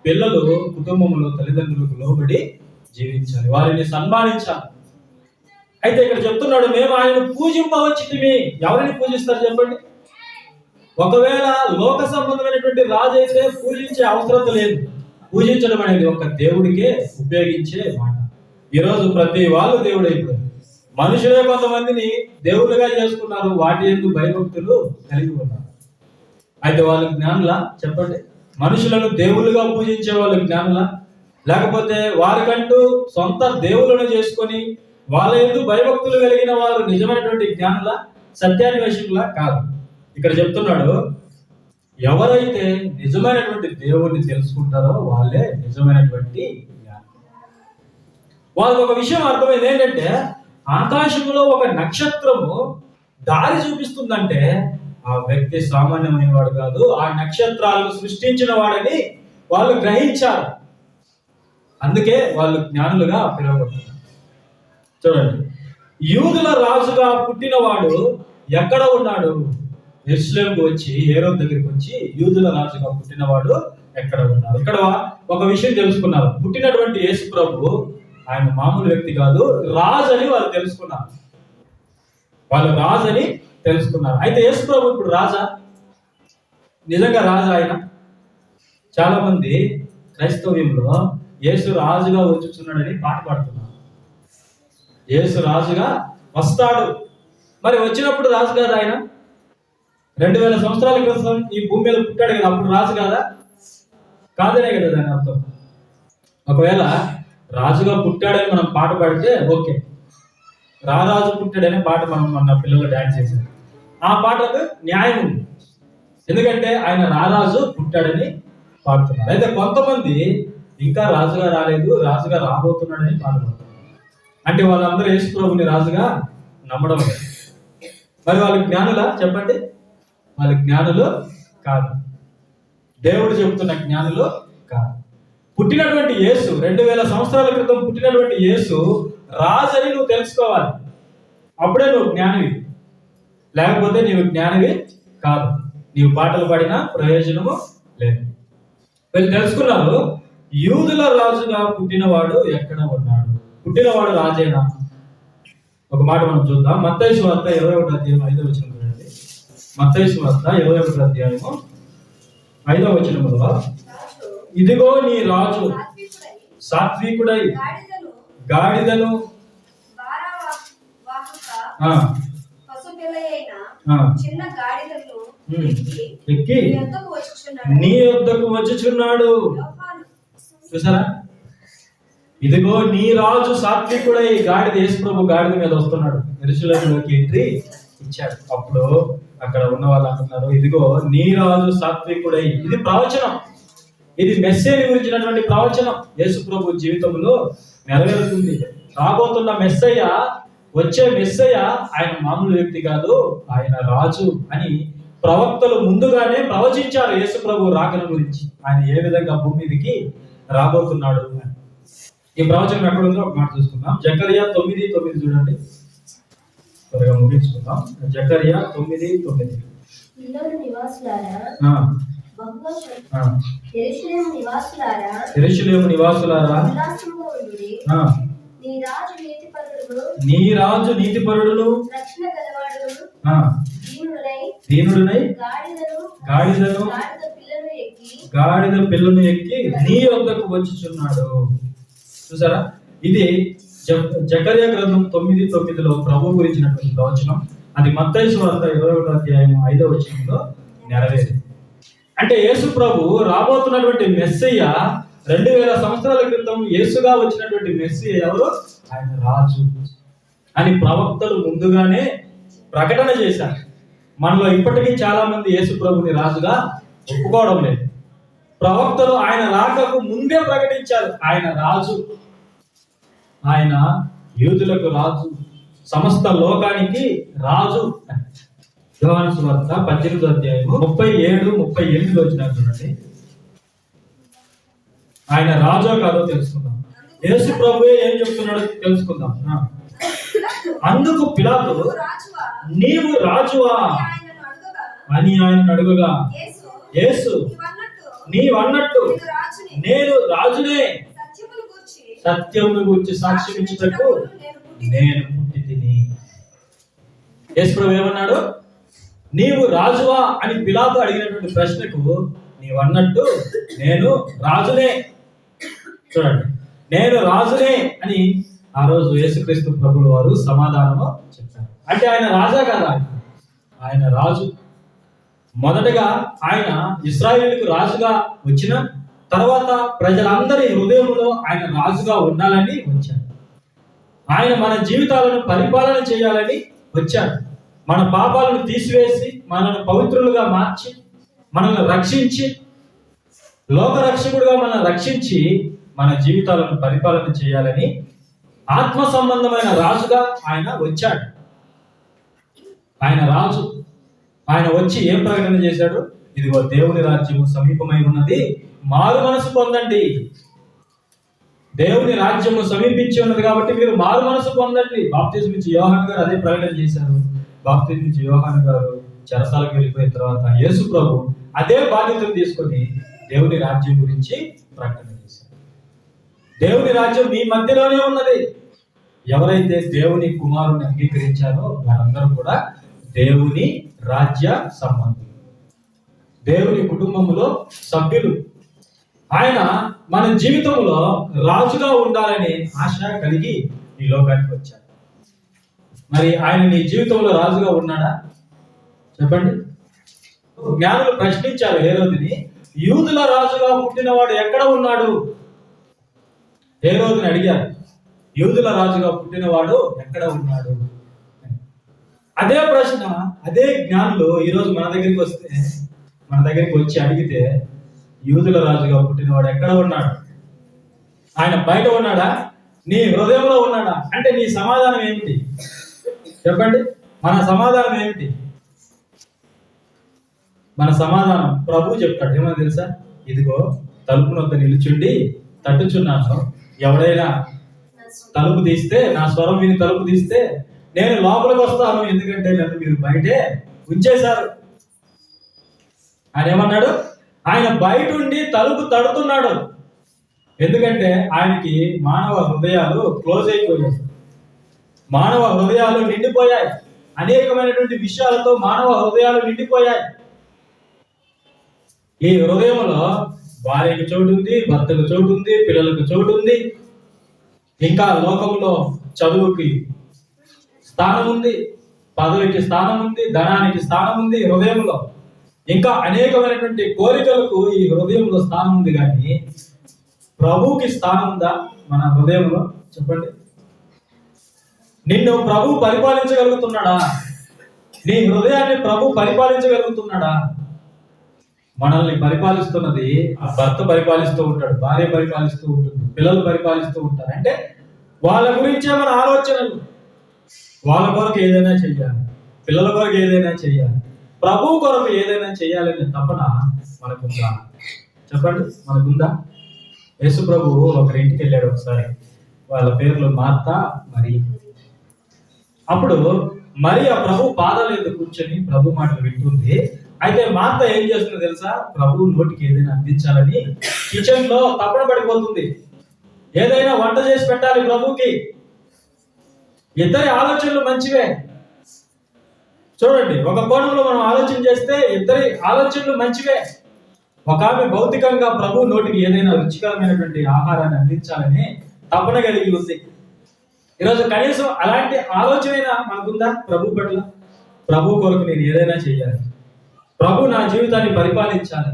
పిల్లలు కుటుంబంలో తల్లిదండ్రులకు లోబడి జీవించాలి, వారిని సన్మానించాలి. అయితే ఇక్కడ చెప్తున్నాడు, మేము ఆయనను పూజింపవచ్చితిమి. ఎవరిని పూజిస్తారు చెప్పండి? ఒకవేళ లోక సంబంధమైనటువంటి రాజు అయితే పూజించే అవసరం లేదు. పూజించడం అనేది ఒక దేవుడికే ఉపయోగించే మాట. ఈరోజు ప్రతి వాళ్ళు దేవుడు అయిపోయారు. మనుషులే కొంతమందిని దేవుళ్ళుగా చేసుకున్నారు, వాటి యందు భయభక్తులు కలిగి ఉన్నారు. అయితే వాళ్ళు జ్ఞానులా? చెప్పండి. మనుషులను దేవుళ్ళుగా పూజించే వాళ్ళు జ్ఞానులా? లేకపోతే వారికంటూ సొంత దేవుళ్ళను చేసుకొని వాళ్ళ యందు భయభక్తులు కలిగిన వారు నిజమైనటువంటి జ్ఞానులా, సత్యాన్వేషకులా? కాదు. ఇక్కడ చెప్తున్నాడు, ఎవరైతే నిజమైనటువంటి దేవుణ్ణి తెలుసుకుంటారో వాళ్ళే నిజమైనటువంటి జ్ఞానం. వాళ్ళకి ఒక విషయం అర్థమైంది ఏంటంటే, ఆకాశంలో ఒక నక్షత్రము దారి చూపిస్తుందంటే ఆ వ్యక్తి సామాన్యమైన వాడు కాదు, ఆ నక్షత్రాలను సృష్టించిన వాడని వాళ్ళు గ్రహించారు. అందుకే వాళ్ళు జ్ఞానులుగా పిలువబడుతున్నారు. చూడండి, యూదుల రాజుగా పుట్టినవాడు ఎక్కడ ఉన్నాడు? యెరూషలేముకు వచ్చి హేరోదు దగ్గరికి వచ్చి యూదుల రాజుగా పుట్టినవాడు ఎక్కడ ఉన్నాడు? ఇక్కడ ఒక విషయం తెలుసుకున్నారు. పుట్టినటువంటి యేసు ప్రభు ఆయన మామూలు వ్యక్తి కాదు, రాజు అని వాళ్ళు తెలుసుకున్నారు. వాళ్ళు రాజు అని తెలుసుకున్నారు. అయితే యేసు ప్రభు ఇప్పుడు రాజా? నిజంగా రాజా ఆయన? చాలా మంది క్రైస్తవ్యంలో యేసు రాజుగా వచ్చుచున్నాడని పాట పాడుతున్నారు. యేసు రాజుగా వస్తాడు. మరి వచ్చినప్పుడు రాజు కాదు ఆయన? 2000 సంవత్సరాల క్రితం ఈ భూమి మీద పుట్టాడు కదా, అప్పుడు రాజు కాదా? కాదనే కదా దాని అర్థం. ఒకవేళ రాజుగా పుట్టాడని మనం పాట పాడితే ఓకే, రారాజు పుట్టాడనే పాట మనం మన పిల్లలు డాన్స్ చేశారు, ఆ పాటకు న్యాయం ఉంది. ఎందుకంటే ఆయన రారాజు పుట్టాడని పాడుతున్నారు. అయితే కొంతమంది ఇంకా రాజుగా రాలేదు, రాజుగా రాబోతున్నాడని పాట పాడుతున్నారు. అంటే వాళ్ళందరూ యేసు ప్రభుని రాజుగా నమ్మడం లేదు. మరి వాళ్ళు జ్ఞానులా? చెప్పండి. వాళ్ళ జ్ఞానులు కాదు, దేవుడు చెబుతున్న జ్ఞానులు కాదు. పుట్టినటువంటి యేసు 2000 సంవత్సరాల క్రితం పుట్టినటువంటి యేసు రాజు అని నువ్వు తెలుసుకోవాలి. అప్పుడే నువ్వు జ్ఞానివి, లేకపోతే నీవు జ్ఞానివి కాదు. నీవు పాటలు పాడినా ప్రయోజనము లేదు. వీళ్ళు తెలుసుకున్నారు, యూదుల రాజుగా పుట్టినవాడు ఎక్కడ ఉన్నాడు? పుట్టినవాడు రాజేనా? ఒక మాట మనం చూద్దాం. మత్తయి సువార్త 21వ అధ్యాయం 5వ వచనం చూడండి. మత్తయి సువార్త 21వ అధ్యాయము 5వ వచనములో, ఇదిగో నీ రాజు సాత్వికుడై గాడిదను ఎక్కి నీ యొద్దకు వచ్చుచున్నాడు. చూసారా? ఇదిగో నీ రాజు సాత్వికుడై, గాడిద, యేసు ప్రభు గాడిద మీద వస్తున్నాడు. యెరూషలేములోకి ఎంట్రీ ఇచ్చాడు. అప్పుడు అక్కడ ఉన్న వాళ్ళు అంటున్నారు, ఇదిగో నీ రాజు సాత్వికుడై. ఇది ప్రవచనం, ఇది మెస్సేని గురించినటువంటి ప్రవచనం. యేసు ప్రభు జీవితంలో నెరవేరుతుంది. రాబోతున్న మెస్సయ్య, వచ్చే మెస్సయ్య ఆయన మామూలు వ్యక్తి కాదు, ఆయన రాజు అని ప్రవక్తలు ముందుగానే ప్రవచించారు యేసు ప్రభు రాకడ గురించి. ఆయన ఏ విధంగా భూమి మీదకి రాబోతున్నాడు అని. ఈ ప్రవచనం ఎక్కడుందో ఒక మాట చూసుకుందాం. జకరియా 9:9 చూడండి. త్వరగా ముగించుకుందాం. జకరియా 9:9. యెరూషలేము నివాసులారా, నీ రాజు నీతిపరుడును దీనుడునై గాడిద పిల్లను ఎక్కి నీ వద్దకు వచ్చుచున్నాడు. చూసారా? ఇది జకర్యా గ్రంథం 9:9లో ప్రభు గురించినటువంటి ప్రవచనం. అది మత్తయి సువార్త 21వ అధ్యాయం 5వ వచనంలో నెరవేరింది. అంటే యేసు ప్రభు రాబోతున్నటువంటి మెస్సయ్య 2000 సంవత్సరాల క్రితం యేసుగా వచ్చినటువంటి మెస్సయ్య ఎవరు? ఆయన రాజు అని ప్రవక్తలు ముందుగానే ప్రకటన చేశారు. మనలో ఇప్పటికీ చాలా మంది యేసు ప్రభుని రాజుగా ఒప్పుకోవడం లేదు. ప్రవక్తలు ఆయన రాకకు ముందే ప్రకటించారు, ఆయన రాజు, ఆయన యూదులకు రాజు, సమస్త లోకానికి రాజు. యోహాను సువార్త 18వ అధ్యాయం 37-38 వచ్చినారు చూడండి. ఆయన రాజో కాదో తెలుసుకుందాం. యేసు ప్రభువే ఏం చెప్తున్నాడో తెలుసుకుందాం. అందుకు పిలాతు, నీవు రాజువా అని ఆయన అడుగుగా, యేసు, నీవన్నట్టు నేను రాజునే, సత్యమును గూర్చి సాక్ష్యం ఇచ్చుటకు నేను పుట్టి తిని. యేసు ప్రభు ఏమన్నాడు? నీవు రాజువా అని పిలాతు అడిగినటువంటి ప్రశ్నకు నీవన్నట్టు నేను రాజునే. చూడండి, నేను రాజునే అని ఆ రోజు యేసుక్రీస్తు ప్రభువు వారు సమాధానము చెప్పారు. అంటే ఆయన రాజా కదా? ఆయన రాజు. మొదటగా ఆయన ఇశ్రాయేలుకు రాజుగా వచ్చిన తర్వాత ప్రజలందరి హృదయంలో ఆయన రాజుగా ఉండాలని వచ్చాడు. ఆయన మన జీవితాలను పరిపాలన చేయాలని వచ్చాడు. మన పాపాలను తీసివేసి మనల్ని పవిత్రులుగా మార్చి మనల్ని రక్షించి, లోకరక్షకుడుగా మనల్ని రక్షించి మన జీవితాలను పరిపాలన చేయాలని ఆత్మ సంబంధమైన రాజుగా ఆయన వచ్చాడు. ఆయన రాజు. ఆయన వచ్చి ఏం ప్రకటన చేశాడు? ఇదిగో దేవుని రాజ్యము సమీపమై ఉన్నది, మారు మనసు పొందండి. దేవుని రాజ్యము సమీపించి ఉన్నది కాబట్టి మీరు మారు మనసు పొందండి. బాప్తిజం ఇచ్చి యోహాను గారు అదే ప్రకటన చేశారు. బాప్తిజం ఇచ్చి యోహాను గారు చెరసాలకు వెళ్ళిపోయిన తర్వాత యేసు ప్రభు అదే బాధ్యతను తీసుకొని దేవుని రాజ్యం గురించి ప్రకటన చేశారు. దేవుని రాజ్యం మీ మధ్యలోనే ఉన్నది. ఎవరైతే దేవుని కుమారుని అంగీకరించారో వారందరూ కూడా దేవుని రాజ్య సంబంధులు, దేవుని కుటుంబంలో సభ్యులు. ఆయన మన జీవితంలో రాజుగా ఉండాలని ఆశ కలిగి ఈ లోకానికి వచ్చారు. మరి ఆయన నీ జీవితంలో రాజుగా ఉన్నాడా? చెప్పండి. జ్ఞానులు ప్రశ్నించారు హేరోదుని, యూదుల రాజుగా పుట్టినవాడు ఎక్కడ ఉన్నాడు? హేరోదుని అడిగారు, యూదుల రాజుగా పుట్టినవాడు ఎక్కడ ఉన్నాడు? అదే ప్రశ్న అదే జ్ఞానులు ఈరోజు మన దగ్గరికి వచ్చి అడిగితే, యూదుల రాజుగా పుట్టినవాడు ఎక్కడ ఉన్నాడు? ఆయన బయట ఉన్నాడా? నీ హృదయంలో ఉన్నాడా? అంటే నీ సమాధానం ఏమిటి? చెప్పండి. మన సమాధానం ఏమిటి? మన సమాధానం ప్రభు చెప్తాడు. ఏమని తెలుసా? ఇదిగో తలుపు నొద్ద నిలుచుండి తట్టుచున్నాను, ఎవడైనా తలుపు తీస్తే, నా స్వరం విని తలుపు తీస్తే నేను లోపలికి వస్తాను, ఎందుకంటే నన్ను మీరు బయటే ఉంచేశారు. ఆయన ఏమన్నాడు? ఆయన బయట ఉండి తలుపు తడుతున్నాడు. ఎందుకంటే ఆయనకి మానవ హృదయాలు క్లోజ్ అయిపోయాయి, మానవ హృదయాలు నిండిపోయాయి. అనేకమైనటువంటి విషయాలతో మానవ హృదయాలు నిండిపోయాయి. ఈ హృదయంలో భార్యకు చోటు ఉంది, భర్తకు చోటు ఉంది, పిల్లలకు చోటు ఉంది, ఇంకా లోకంలో చదువుకి స్థానం ఉంది, పదవికి స్థానం ఉంది, ధనానికి స్థానం ఉంది హృదయంలో. ఇంకా అనేకమైనటువంటి కోరికలకు ఈ హృదయంలో స్థానం ఉంది. కానీ ప్రభువుకి స్థానం ఉందా మన హృదయంలో? చెప్పండి. నిన్ను ప్రభు పరిపాలించగలుగుతున్నాడా? నీ హృదయాన్ని ప్రభు పరిపాలించగలుగుతున్నాడా? మనల్ని పరిపాలిస్తున్నది ఆ భర్త పరిపాలిస్తూ ఉంటాడు, భార్య పరిపాలిస్తూ ఉంటుంది, పిల్లలు పరిపాలిస్తూ ఉంటారు. అంటే వాళ్ళ గురించే మన ఆలోచనలు. వాళ్ళ కొరకు ఏదైనా చెయ్యాలి, పిల్లల కొరకు ఏదైనా చెయ్యాలి, ప్రభు కొరకు ఏదైనా చెయ్యాలనే తపన మనకుందా? చెప్పండి, మనకుందా? యేసు ప్రభు ఒకరి ఇంటికి వెళ్ళాడు ఒకసారి. వాళ్ళ పేర్లు మార్తా, మరి. అప్పుడు మరి ఆ ప్రభు పాదాల మీద కూర్చొని ప్రభు మాటలు వింటుంది. అయితే మార్త ఏం చేస్తుందో తెలుసా? ప్రభు నోటికి ఏదైనా అందించాలని కిచెన్ లో తపన పడిపోతుంది. ఏదైనా వంట చేసి పెట్టాలి ప్రభుకి. ఇద్దరి ఆలోచనలు మంచివే. చూడండి, ఒక కోణంలో మనం ఆలోచన చేస్తే ఇద్దరి ఆలోచనలు మంచివే. ఒక ఆమె భౌతికంగా ప్రభు నోటికి ఏదైనా రుచికరమైనటువంటి ఆహారాన్ని అందించాలని తపన కలిగి ఉంది. ఈరోజు కనీసం అలాంటి ఆలోచన మనకుందా ప్రభు పట్ల? ప్రభు కొరకు నేను ఏదైనా చేయాలి, ప్రభు నా జీవితాన్ని పరిపాలించాలి,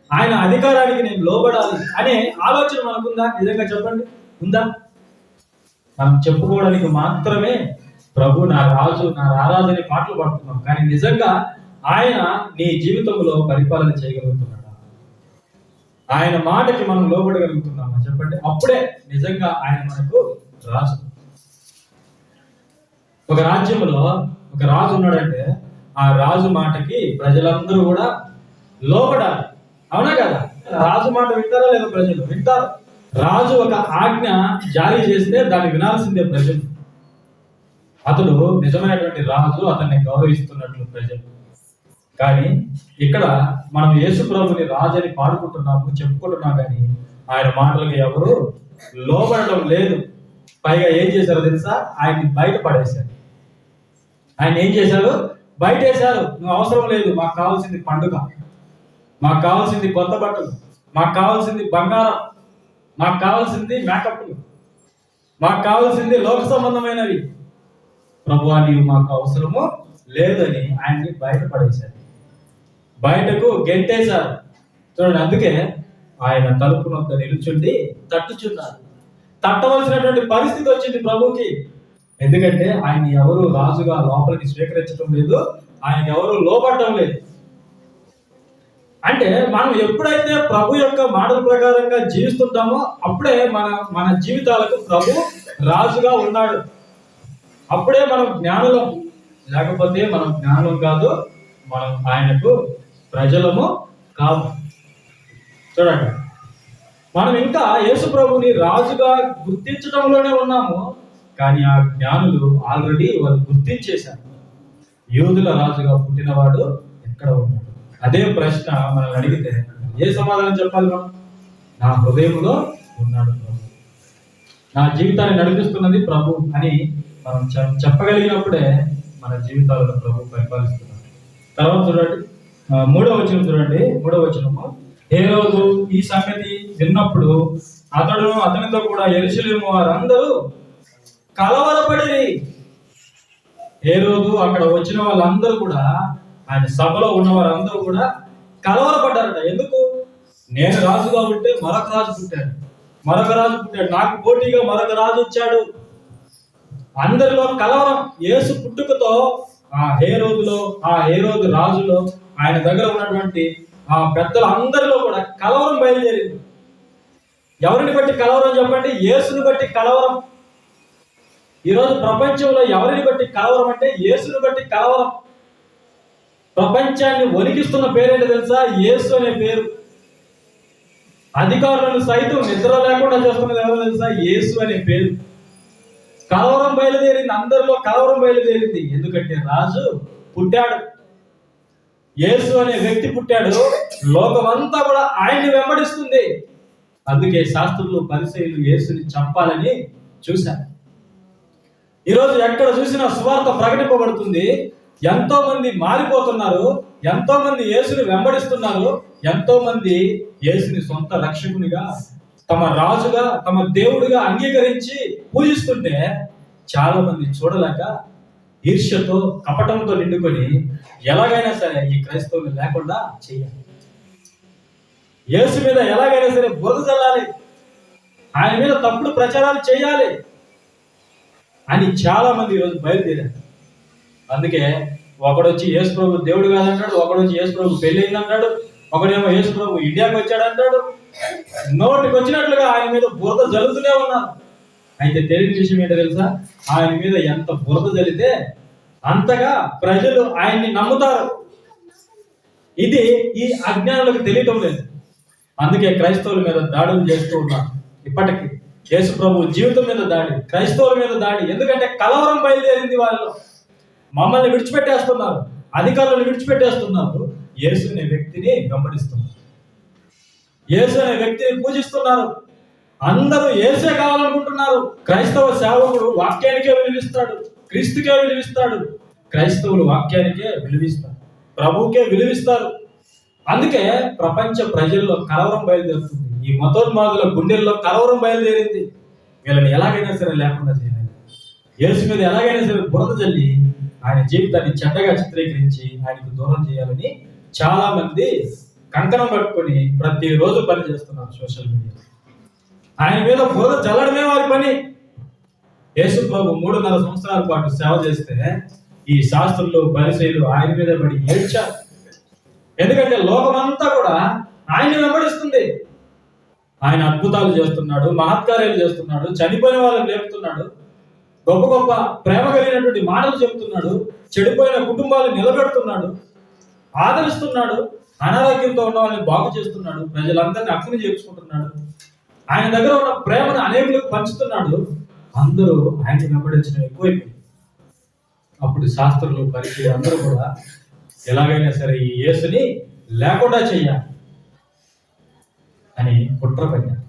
ఆయన అధికారానికి నేను లోబడాలి అనే ఆలోచన మనకుందా? నిజంగా చెప్పండి, ఉందా? మనం చెప్పుకోవడానికి మాత్రమే ప్రభు నా రాజు, నా రారాజు అనే పాటలు పాడుతున్నాం, కానీ నిజంగా ఆయన నీ జీవితంలో పరిపాలన చేయగలుగుతున్నాడా? ఆయన మాటకి మనం లోబడగలుగుతున్నామా? చెప్పండి. అప్పుడే నిజంగా ఆయన మనకు రాజు. ఒక రాజ్యంలో ఒక రాజు ఉన్నాడంటే ఆ రాజు మాటకి ప్రజలందరూ కూడా లోబడాలి. అవునా కదా? రాజు మాట వింటారా లేదా? ప్రజలు వింటారు. రాజు ఒక ఆజ్ఞ జారీ చేస్తే దాన్ని వినాల్సిందే ప్రజలు. అతడు నిజమైనటువంటి రాజు, అతన్ని గౌరవిస్తున్నట్లు ప్రజలు. కానీ ఇక్కడ మనం యేసు ప్రభుని రాజు అని పాడుకుంటున్నాము, చెప్పుకుంటున్నాం, కానీ ఆయన మాటలకు ఎవరు లోబడడం లేదు. పైగా ఏం చేశారో తెలుసా? ఆయన్ని బయట పడేశారు. ఆయన ఏం చేశారు? బయటేశారు. నువ్వు అవసరం లేదు, మాకు కావాల్సింది పండుగ, మాకు కావాల్సింది కొత్త బట్టలు, మాకు కావాల్సింది బంగారం, మాకు కావాల్సింది మేకప్లు, మాకు కావాల్సింది లోక సంబంధమైనవి. ప్రభువా నీవు మాకు అవసరము లేదని ఆయన్ని బయటపడేశారు, బయటకు గెంటేశారు. చూడండి, అందుకే ఆయన తలుపు నొద్ద నిలుచుండి తట్టుచున్నారు. తట్టవలసినటువంటి పరిస్థితి వచ్చింది ప్రభుకి. ఎందుకంటే ఆయన ఎవరు రాజుగా లోపలికి స్వీకరించడం లేదు, ఆయనకి ఎవరు లోబడటం లేదు. అంటే మనం ఎప్పుడైతే ప్రభు యొక్క మాటల ప్రకారంగా జీవిస్తుంటామో అప్పుడే మన జీవితాలకు ప్రభు రాజుగా ఉన్నాడు. అప్పుడే మనం జ్ఞానులం. లేకపోతే మనం జ్ఞానం కాదు, మనం ఆయనకు ప్రజలము కాదు. చూడండి, మనం ఇంకా యేసు ప్రభుని రాజుగా గుర్తించడంలోనే ఉన్నాము, కానీ ఆ జ్ఞానులు ఆల్రెడీ వాళ్ళు గుర్తించేశారు. యూదుల రాజుగా పుట్టినవాడు ఎక్కడ ఉన్నాడు? అదే ప్రశ్న మనం అడిగితే ఏ సమాధానం చెప్పాలి? మనం నా హృదయంలో ఉన్నాడు ప్రభు, నా జీవితాన్ని నడిపిస్తున్నది ప్రభు అని మనం చెప్పగలిగినప్పుడే మన జీవితాలను ప్రభు పరిపాలిస్తున్నాడు. తర్వాత చూడండి, మూడవ వచనము, హేరోదు ఈ సంగతి విన్నప్పుడు అతనితో కూడా యెరూషలేము వారందరూ కలవరపడిరి. హేరోదు అక్కడ వచ్చిన వాళ్ళందరూ కూడా, ఆయన సభలో ఉన్న వారందరూ కూడా కలవరపడ్డారట. ఎందుకు? నేను రాజుగా ఉంటే మరొక రాజు పుట్టాడు, నాకు పోటీగా మరొక రాజు వచ్చాడు. అందరిలో కలవరం. యేసు పుట్టుకతో ఆ హేరోదు రాజులో, ఆయన దగ్గర ఉన్నటువంటి ఆ పెద్దలు అందరిలో కూడా కలవరం బయలుదేరింది. ఎవరిని బట్టి కలవరం చెప్పండి? యేసుని బట్టి కలవరం. ఈరోజు ప్రపంచంలో ఎవరిని బట్టి కలవరం అంటే యేసుని బట్టి కలవరం. ప్రపంచాన్ని వణికిస్తున్న పేరేంటో తెలుసా? యేసు అనే పేరు. అధికారులను సైతం నిద్ర లేకుండా చేస్తున్నది ఎవరో తెలుసా? యేసు అనే పేరు. కలవరం బయలుదేరింది, అందరిలో కలవరం బయలుదేరింది. ఎందుకంటే రాజు పుట్టాడు, యేసు అనే వ్యక్తి పుట్టాడు. లోకమంతా కూడా ఆయన్ని వెంబడిస్తుంది. అందుకే శాస్త్రులు, పరిసయ్యులు యేసుని చంపాలని చూశారు. ఈరోజు ఎక్కడ చూసినా సువార్త ప్రకటింపబడుతుంది. ఎంతో మంది మారిపోతున్నారు, ఎంతో మంది యేసుని వెంబడిస్తున్నారు, ఎంతో మంది యేసుని సొంత రక్షకునిగా, తమ రాజుగా, తమ దేవుడిగా అంగీకరించి పూజిస్తుంటే చాలా మంది చూడలేక ఈర్ష్యతో, కపటంతో నిండుకొని ఎలాగైనా సరే ఈ క్రైస్తవులు లేకుండా చేయాలి, యేసు మీద ఎలాగైనా సరే బురద చల్లాలి, ఆయన మీద తప్పుడు ప్రచారాలు చేయాలి అని చాలా మంది ఈరోజు బయలుదేరారు. అందుకే ఒకడొచ్చి యేసు ప్రభు దేవుడు కాదంటాడు, ఒకడొచ్చి యేసు ప్రభు పెళ్ళయిందంటాడు, ఒకడేమో యేసు ప్రభు ఇండియాకి వచ్చాడంటాడు. నోటికి వచ్చినట్లుగా ఆయన మీద బురద జల్లుతూనే ఉన్నారు. అయితే తెలియని విషయం ఏంటో తెలుసా? ఆయన మీద ఎంత బురద జల్లితే అంతగా ప్రజలు ఆయన్ని నమ్ముతారు. ఇది ఈ అజ్ఞానులకు తెలియటం లేదు. అందుకే క్రైస్తవుల మీద దాడులు చేస్తూ ఉన్నారు. ఇప్పటికీ యేసు ప్రభు జీవితం మీద దాడి, క్రైస్తవుల మీద దాడి. ఎందుకంటే కలవరం బయలుదేరింది వాళ్ళు. మమ్మల్ని విడిచిపెట్టేస్తున్నారు, అధికారులను విడిచిపెట్టేస్తున్నారు, యేసు అనే వ్యక్తిని వెంబడిస్తున్నారు, యేసు అనే వ్యక్తిని పూజిస్తున్నారు. అందరూ యేసే కావాలనుకుంటున్నారు. క్రైస్తవ సేవకుడు వాక్యానికే విలువిస్తాడు, క్రీస్తుకే విలువిస్తాడు. క్రైస్తవులు వాక్యానికే విలువిస్తారు, ప్రభువుకే విలువిస్తారు. అందుకే ప్రపంచ ప్రజల్లో కలవరం బయలుదేరుతుంది. ఈ మతోన్మాదుల గుండెల్లో కలవరం బయలుదేరింది. వీళ్ళని ఎలాగైనా సరే లేకుండా చేయాలి, యేసు మీద ఎలాగైనా సరే బురద జల్లి ఆయన జీవితాన్ని చెడ్డగా చిత్రీకరించి ఆయనకు దూరం చేయాలని చాలా మంది కంకణం పట్టుకొని ప్రతిరోజు పని చేస్తున్నారు సోషల్ మీడియా. ఆయన మీద బోధ చల్లడమే వారి పని. యేసు ప్రభు 3.5 సంవత్సరాల పాటు సేవ చేస్తే ఈ శాస్త్రులు పరిసయ్యులు ఆయన మీద పడి ఏడ్చారు. ఎందుకంటే లోకమంతా కూడా ఆయన్ని వెంబడిస్తుంది. ఆయన అద్భుతాలు చేస్తున్నాడు, మహత్కార్యాలు చేస్తున్నాడు, చనిపోయిన వాళ్ళని లేపుతున్నాడు, గొప్ప గొప్ప ప్రేమ కలిగినటువంటి మాటలు చెబుతున్నాడు, చెడిపోయిన కుటుంబాలను నిలబెడుతున్నాడు, ఆదరిస్తున్నాడు, అనారోగ్యంతో ఉన్న వాళ్ళని బాగు చేస్తున్నాడు, ప్రజలందరినీ అక్కుని చేర్చుకుంటున్నాడు, ఆయన దగ్గర ఉన్న ప్రేమను అనేకులకు పంచుతున్నాడు. అందరూ ఆయన్ని వెంబడించడం ఎక్కువైపోయింది. అప్పుడు శాస్త్రులు పరిచయం అందరూ కూడా ఎలాగైనా సరే ఈ యేసుని లేకుండా చెయ్యాలి అని కుట్ర పడ్డారు.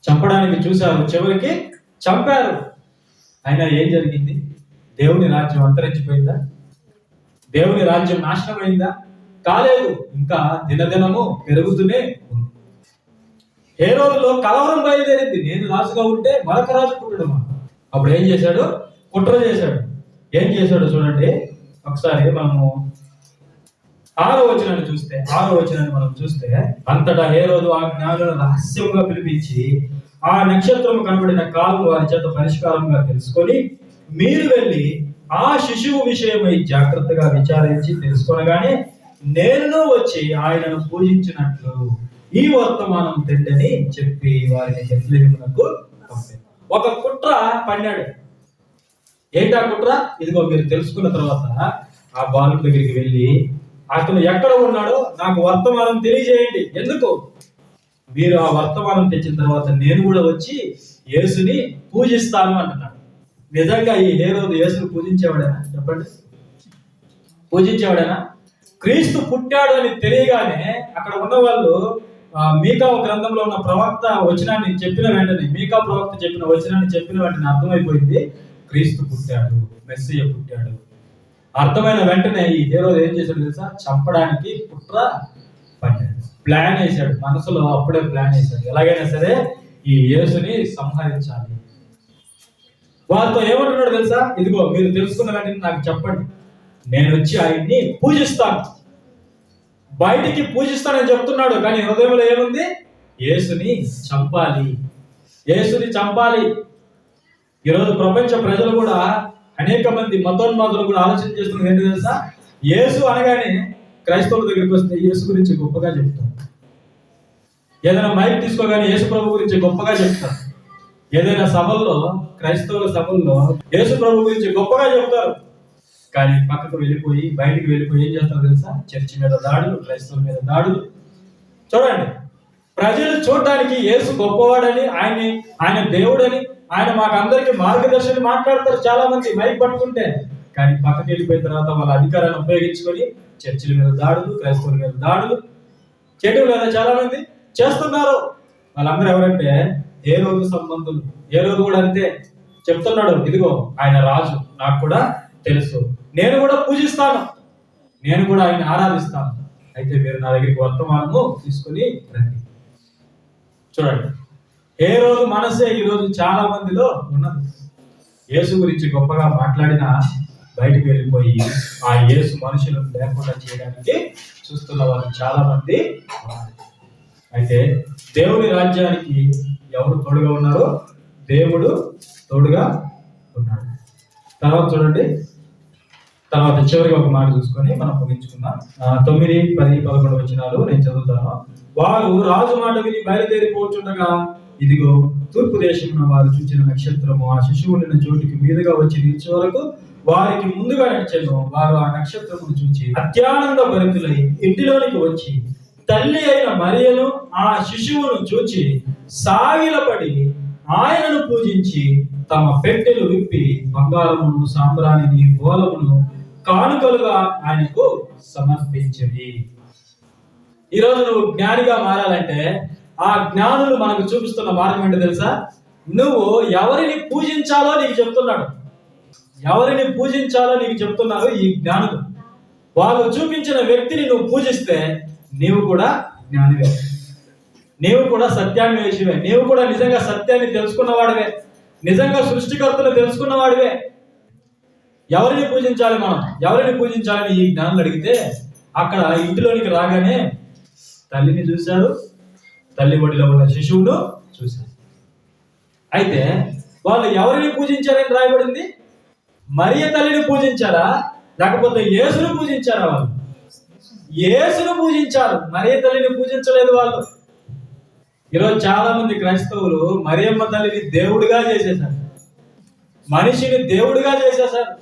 చంపడానికి చూశారు, చివరికి చంపారు. అయినా ఏం జరిగింది? దేవుని రాజ్యం అంతరించిపోయిందా? దేవుని రాజ్యం నాశనమైందా? కాలేదు. ఇంకా దినదినము పెరుగుతూనే ఉంది. హేరోదులో కలవరం బయలుదేరింది. నేను రాజుగా ఉంటే మరొక రాజు పుట్టడమా? అప్పుడు ఏం చేశాడు? కుట్ర చేశాడు. ఏం చేశాడు చూడండి ఒకసారి. మనము 6వ వచనాన్ని మనం చూస్తే, అంతటా హేరోదు ఆ జ్ఞానులను రహస్యంగా పిలిపించి ఆ నక్షత్రము కనబడిన కాలం వారి చేత పరిష్కారంగా తెలుసుకొని, మీరు వెళ్ళి ఆ శిశువు విషయమై జాగ్రత్తగా విచారించి తెలుసుకొనగానే నేను వచ్చి ఆయనను పూజించినట్లు ఈ వర్తమానం తెండని చెప్పి వారిని బెత్లెహేమునకు పంపాడు. ఒక కుట్ర పన్నాడు. ఏంటా కుట్ర? ఇదిగో మీరు తెలుసుకున్న తర్వాత ఆ బాలుడి దగ్గరికి వెళ్ళి అతను ఎక్కడ ఉన్నాడో నాకు వర్తమానం తెలియజేయండి. ఎందుకు? మీరు ఆ వర్తమానం తెచ్చిన తర్వాత నేను కూడా వచ్చి యేసుని పూజిస్తాను అంటున్నాడు. నిజంగా ఈ హేరోదు యేసుని పూజించేవాడేనా? చెప్పండి, పూజించేవాడేనా? క్రీస్తు పుట్టాడు అని తెలియగానే అక్కడ ఉన్న వాళ్ళు మీకా గ్రంథంలో ఉన్న ప్రవక్త వచనాన్ని చెప్పిన వెంటనే, మీకా ప్రవక్త చెప్పిన వచనాన్ని చెప్పిన వెంటనే అర్థమైపోయింది, క్రీస్తు పుట్టాడు, మెస్సియ పుట్టాడు. అర్థమైన వెంటనే ఈ హేరోదు ఏం చేశాడు తెలుసా? చంపడానికి కుట్ర పన్నాడు, ప్లాన్ వేశాడు. మనసులో అప్పుడే ప్లాన్ వేశాడు, ఎలాగైనా సరే ఈ యేసుని సంహరించాలి. వాళ్ళతో ఏమంటున్నాడు తెలుసా? ఇదిగో మీరు తెలుసుకున్న వెంటనే నాకు చెప్పండి, నేను వచ్చి ఆయన్ని పూజిస్తాను. బయటికి పూజిస్తానని చెప్తున్నాడు, కానీ హృదయంలో ఏముంది? యేసుని చంపాలి, యేసుని చంపాలి. ఈరోజు ప్రపంచ ప్రజలు కూడా, అనేక మంది మతోన్మాదులు కూడా ఆలోచన చేస్తున్నారు ఏంటి తెలుసా? యేసు అనగానే క్రైస్తవుల దగ్గరికి వస్తే యేసు గురించి గొప్పగా చెప్తారు. ఏదైనా మైక్ తీసుకోగానే యేసు ప్రభు గురించి గొప్పగా చెప్తారు. ఏదైనా సభల్లో, క్రైస్తవుల సభల్లో యేసు ప్రభు గురించి గొప్పగా చెప్తారు. కానీ పక్కకు వెళ్ళిపోయి, బయటికి వెళ్ళిపోయి ఏం చేస్తారు తెలుసా? చర్చి మీద దాడులు, క్రైస్తవుల మీద దాడులు. చూడండి, ప్రజలు చూడడానికి యేసు గొప్పవాడని, ఆయన దేవుడని, ఆయన మాకందరికి మార్గదర్శని మాట్లాడతారు చాలా మంది మైక్ పట్టుకుంటే. కానీ పక్కకి వెళ్ళిపోయిన తర్వాత వాళ్ళ అధికారాన్ని ఉపయోగించుకొని చర్చిల మీద దాడులు, క్రైస్తవుల మీద దాడులు చేయడం లేదా చాలా మంది చేస్తున్నారు. వాళ్ళందరూ ఎవరంటే హేరోదు సంబంధులు. హేరోదు కూడా అంతే చెప్తున్నాడు, ఇదిగో ఆయన రాజు, నాకు కూడా తెలుసు, నేను కూడా పూజిస్తాను, నేను కూడా ఆయన ఆరాధిస్తాను. అయితే మీరు నా దగ్గరికి వర్తమానము తీసుకుని రండి. చూడండి, హేరోదు మనసే ఈరోజు చాలా మందిలో ఉన్నది. యేసు గురించి గొప్పగా మాట్లాడినా బయటికి వెళ్ళిపోయి ఆ యేసు మనుషులను లేకుండా చేయడానికి చూస్తున్న వాళ్ళు చాలా మంది ఉన్నారు. అయితే దేవుని రాజ్యానికి ఎవరు తోడుగా ఉన్నారో? దేవుడు తోడుగా ఉన్నాడు. తర్వాత చూడండి, తర్వాత చివరిగా ఒక మాట చూసుకొని మనం ముగించుకుందాం. 9, 10, 11 వచనాలు నేను చదువుతాను. వారు రాజు మాట విని బయలుదేరిపోతుండగా, ఇదిగో తూర్పు దేశమున వారు చూచిన నక్షత్రము ఆ శిశువుని చోటికి మీదుగా వచ్చి నిలిచే వరకు వారికి ముందుగా నడిచెను. వారు ఆ నక్షత్రమును చూచి అత్యానంద భరితులై ఇంటిలోనికి వచ్చి తల్లి అయిన మరియను ఆ శిశువును చూచి సాగిలపడి ఆయనను పూజించి తమ పెట్టెలు విప్పి బంగారమును, సాంబ్రాణిని, బోలమును కానుకలుగా ఆయనకు సమర్పించింది. ఈరోజు నువ్వు జ్ఞానిగా మారాలంటే ఆ జ్ఞానులు మనకు చూపిస్తున్న మార్గం ఏంటో తెలుసా? నువ్వు ఎవరిని పూజించాలో నీకు చెప్తున్నాడు. ఎవరిని పూజించాలో నీకు చెప్తున్నారు ఈ జ్ఞానులు. వాళ్ళు చూపించిన వ్యక్తిని నువ్వు పూజిస్తే నీవు కూడా జ్ఞానివే, నీవు కూడా సత్యాన్ని వేసివే, నీవు కూడా నిజంగా సత్యాన్ని తెలుసుకున్నవాడివే, నిజంగా సృష్టికర్తను తెలుసుకున్నవాడివే. ఎవరిని పూజించాలి, మనం ఎవరిని పూజించాలని ఈ జ్ఞానులు అడిగితే అక్కడ ఇంటిలోనికి రాగానే తల్లిని చూశారు, తల్లి ఒడిలో ఉన్న శిశువును చూశారు. అయితే వాళ్ళు ఎవరిని పూజించారని రాయబడింది? మరియ తల్లిని పూజించారా లేకపోతే యేసును పూజించారా? వాళ్ళు యేసును పూజించారు, మరియ తల్లిని పూజించలేదు వాళ్ళు. ఈరోజు చాలా మంది క్రైస్తవులు మరియమ్మ తల్లిని దేవుడిగా చేసేసారు, మనిషిని దేవుడిగా చేసేసారు.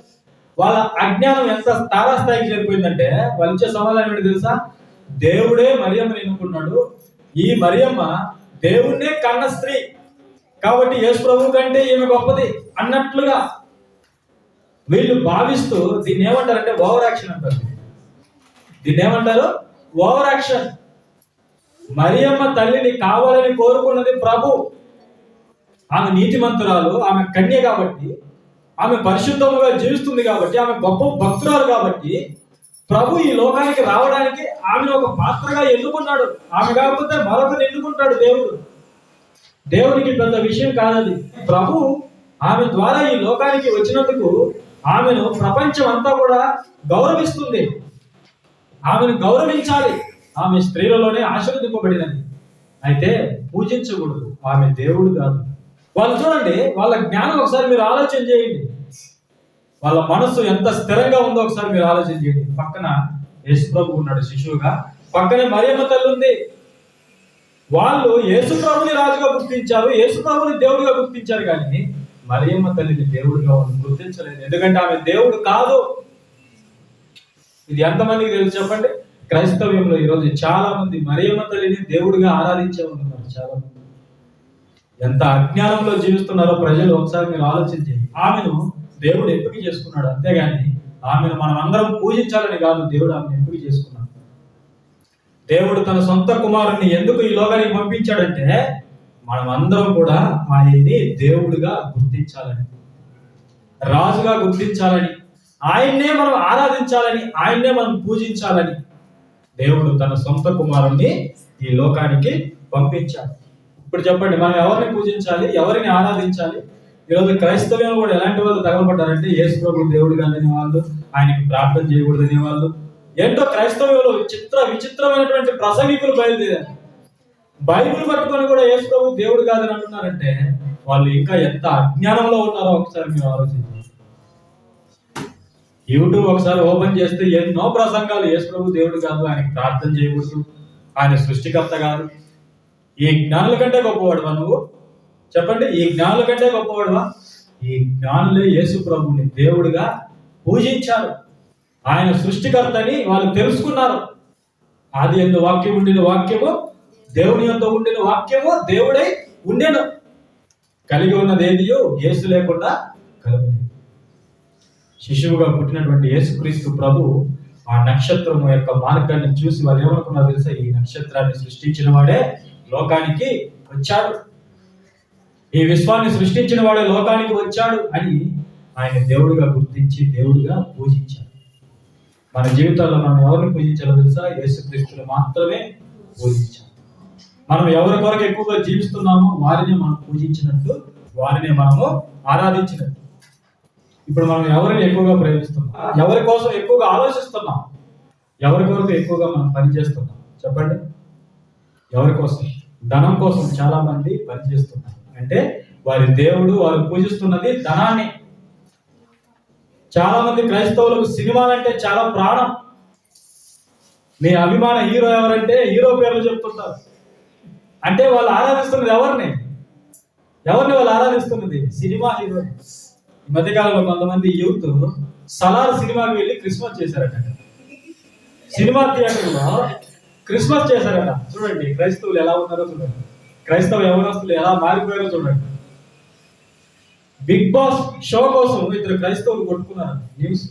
వాళ్ళ అజ్ఞానం ఎంత తారాస్థాయికి చేరిపోయిందంటే వాళ్ళు ఇచ్చే సమాధానం ఏంటి తెలుసా? దేవుడే మరియమ్మని ఎన్నుకున్నాడు, ఈ మరియమ్మ దేవుణ్ణే కన్న స్త్రీ కాబట్టి యేసు ప్రభు కంటే ఈమె గొప్పది అన్నట్లుగా వీళ్ళు భావిస్తూ దీన్ని ఏమంటారంటే ఓవర్ యాక్షన్ అంటారు. దీన్ని ఏమంటారు? Over action. మరియమ్మ తల్లిని కావాలని కోరుకున్నది ప్రభు. ఆమె నీతిమంతురాలు, ఆమె కన్య కాబట్టి, ఆమె పరిశుద్ధముగా జీవిస్తుంది కాబట్టి, ఆమె గొప్ప భక్తురాలు కాబట్టి ప్రభు ఈ లోకానికి రావడానికి ఆమెను ఒక పాత్రగా ఎన్నుకున్నాడు. ఆమె కాకపోతే మరొకరిని ఎన్నుకుంటాడు దేవుడు. దేవునికి పెద్ద విషయం కాదది. ప్రభు ఆమె ద్వారా ఈ లోకానికి వచ్చినందుకు ఆమెను ప్రపంచం అంతా కూడా గౌరవిస్తుంది. ఆమెను గౌరవించాలి. ఆమె స్త్రీలలోనే ఆశీర్వదింపబడినది. అయితే పూజించకూడదు, ఆమె దేవుడు కాదు. వాళ్ళు చూడండి, వాళ్ళ జ్ఞానం ఒకసారి మీరు ఆలోచన చేయండి. వాళ్ళ మనస్సు ఎంత స్థిరంగా ఉందో ఒకసారి మీరు ఆలోచన చేయండి. పక్కన యేసు ప్రభు ఉన్నాడు శిశువుగా, పక్కనే మరియమ్మ తల్లి ఉంది. వాళ్ళు యేసు ప్రభుని రాజుగా గుర్తించారు, యేసు ప్రభుని దేవుడిగా గుర్తించారు, కానీ మరియమ్మ తల్లిని దేవుడిగా వాళ్ళు గుర్తించలేదు. ఎందుకంటే ఆమె దేవుడు కాదు. ఇది ఎంతమందికి తెలుసు చెప్పండి? క్రైస్తవ్యంలో ఈరోజు చాలా మంది మరియమ్మ తల్లిని దేవుడిగా ఆరాధించే ఉన్నారు. చాలా మంది ఎంత అజ్ఞానంలో జీవిస్తున్నారో ప్రజలు ఒకసారి మీరు ఆలోచించి. ఆమెను దేవుడు ఎంపిక చేసుకున్నాడు, అంతేగాని ఆమెను మనం అందరం పూజించాలని కాదు. దేవుడు ఆమెను ఎంపిక చేసుకున్నాడు. దేవుడు తన సొంత కుమారుణ్ణి ఎందుకు ఈ లోకానికి పంపించాడంటే మనం అందరం కూడా ఆయన్ని దేవుడిగా గుర్తించాలని, రాజుగా గుర్తించాలని, ఆయన్నే మనం ఆరాధించాలని, ఆయన్నే మనం పూజించాలని దేవుడు తన సొంత కుమారుణ్ణి ఈ లోకానికి పంపించాడు. ఇప్పుడు చెప్పండి, మనం ఎవరిని పూజించాలి, ఎవరిని ఆరాధించాలి? ఈరోజు క్రైస్తవ్యంలో కూడా ఎలాంటి వాళ్ళు తగలబడ్డారంటే యేసు ప్రభు దేవుడు కాదని వాళ్ళు, ఆయనకి ప్రార్థన చేయకూడదనే వాళ్ళు. ఏంటో క్రైస్తవ్యంలో విచిత్రమైనటువంటి ప్రసంగికులు బయలుదేరారు. బైబిల్ పట్టుకొని కూడా యేసు ప్రభు దేవుడు కాదని అంటున్నారంటే వాళ్ళు ఇంకా ఎంత అజ్ఞానంలో ఉన్నారో ఒకసారి మీరు ఆలోచించండి. యూట్యూబ్ ఒకసారి ఓపెన్ చేస్తే ఎన్నో ప్రసంగాలు యేసు ప్రభు దేవుడు కాదు, ఆయనకి ప్రార్థన చేయకూడదు, ఆయన సృష్టికర్త కాదు. ఈ జ్ఞానుల కంటే గొప్పవాడువా నువ్వు? చెప్పండి, ఈ జ్ఞానుల కంటే గొప్పవాడువా? ఈ జ్ఞానులే యేసు ప్రభుని దేవుడిగా పూజించారు. ఆయన సృష్టికర్తని వాళ్ళు తెలుసుకున్నారు. ఆది యందు వాక్యం ఉండిన వాక్యము దేవుని యందు ఉండిన వాక్యము దేవుడై ఉండెను. కలిగి ఉన్నది ఏదియో యేసు లేకుండా కలగలేదు. శిశువుగా పుట్టినటువంటి యేసుక్రీస్తు ప్రభు ఆ నక్షత్రము యొక్క మార్గాన్ని చూసి వాళ్ళు ఏమనుకున్నారు తెలుసా? ఈ నక్షత్రాన్ని సృష్టించిన వాడే లోకానికి వచ్చాడు, ఈ విశ్వాన్ని సృష్టించిన వాడే లోకానికి వచ్చాడు అని ఆయన దేవుడిగా గుర్తించి దేవుడిగా పూజించాడు. మన జీవితాల్లో మనం ఎవరిని పూజించాలో తెలుసా? యేసుక్రీస్తుని మాత్రమే పూజించాలి. మనం ఎవరి కొరకు ఎక్కువగా జీవిస్తున్నామో వారిని మనం పూజించినట్టు, వారిని మనము ఆరాధించినట్టు. ఇప్పుడు మనం ఎవరిని ఎక్కువగా ప్రేమిస్తున్నాం, ఎవరి కోసం ఎక్కువగా ఆలోచిస్తున్నాం, ఎవరి కొరకు ఎక్కువగా మనం పనిచేస్తున్నాం? చెప్పండి, ఎవరి కోసం? ధనం కోసం చాలా మంది పనిచేస్తున్నారు. అంటే వారి దేవుడు, వారు పూజిస్తున్నది ధనాన్ని. చాలా మంది క్రైస్తవులకు సినిమాలంటే చాలా ప్రాణం. మీ అభిమాన హీరో ఎవరంటే హీరో పేర్లు చెప్తుంటారు. అంటే వాళ్ళు ఆరాధిస్తున్నది ఎవరిని వాళ్ళు ఆరాధిస్తున్నది? Cinema hero. ఈ మధ్యకాలంలో కొంతమంది యూత్ సలార్ సినిమాకి వెళ్ళి క్రిస్మస్ చేశారట. సినిమా థియేటర్లో క్రిస్మస్ చేశారట. చూడండి క్రైస్తవులు ఎలా ఉన్నారో చూడండి, క్రైస్తవ యవనస్తులు ఎలా మారిపోయారో చూడండి. బిగ్ బాస్ షో కోసం ఇద్దరు క్రైస్తవులు కొట్టుకున్నారు న్యూస్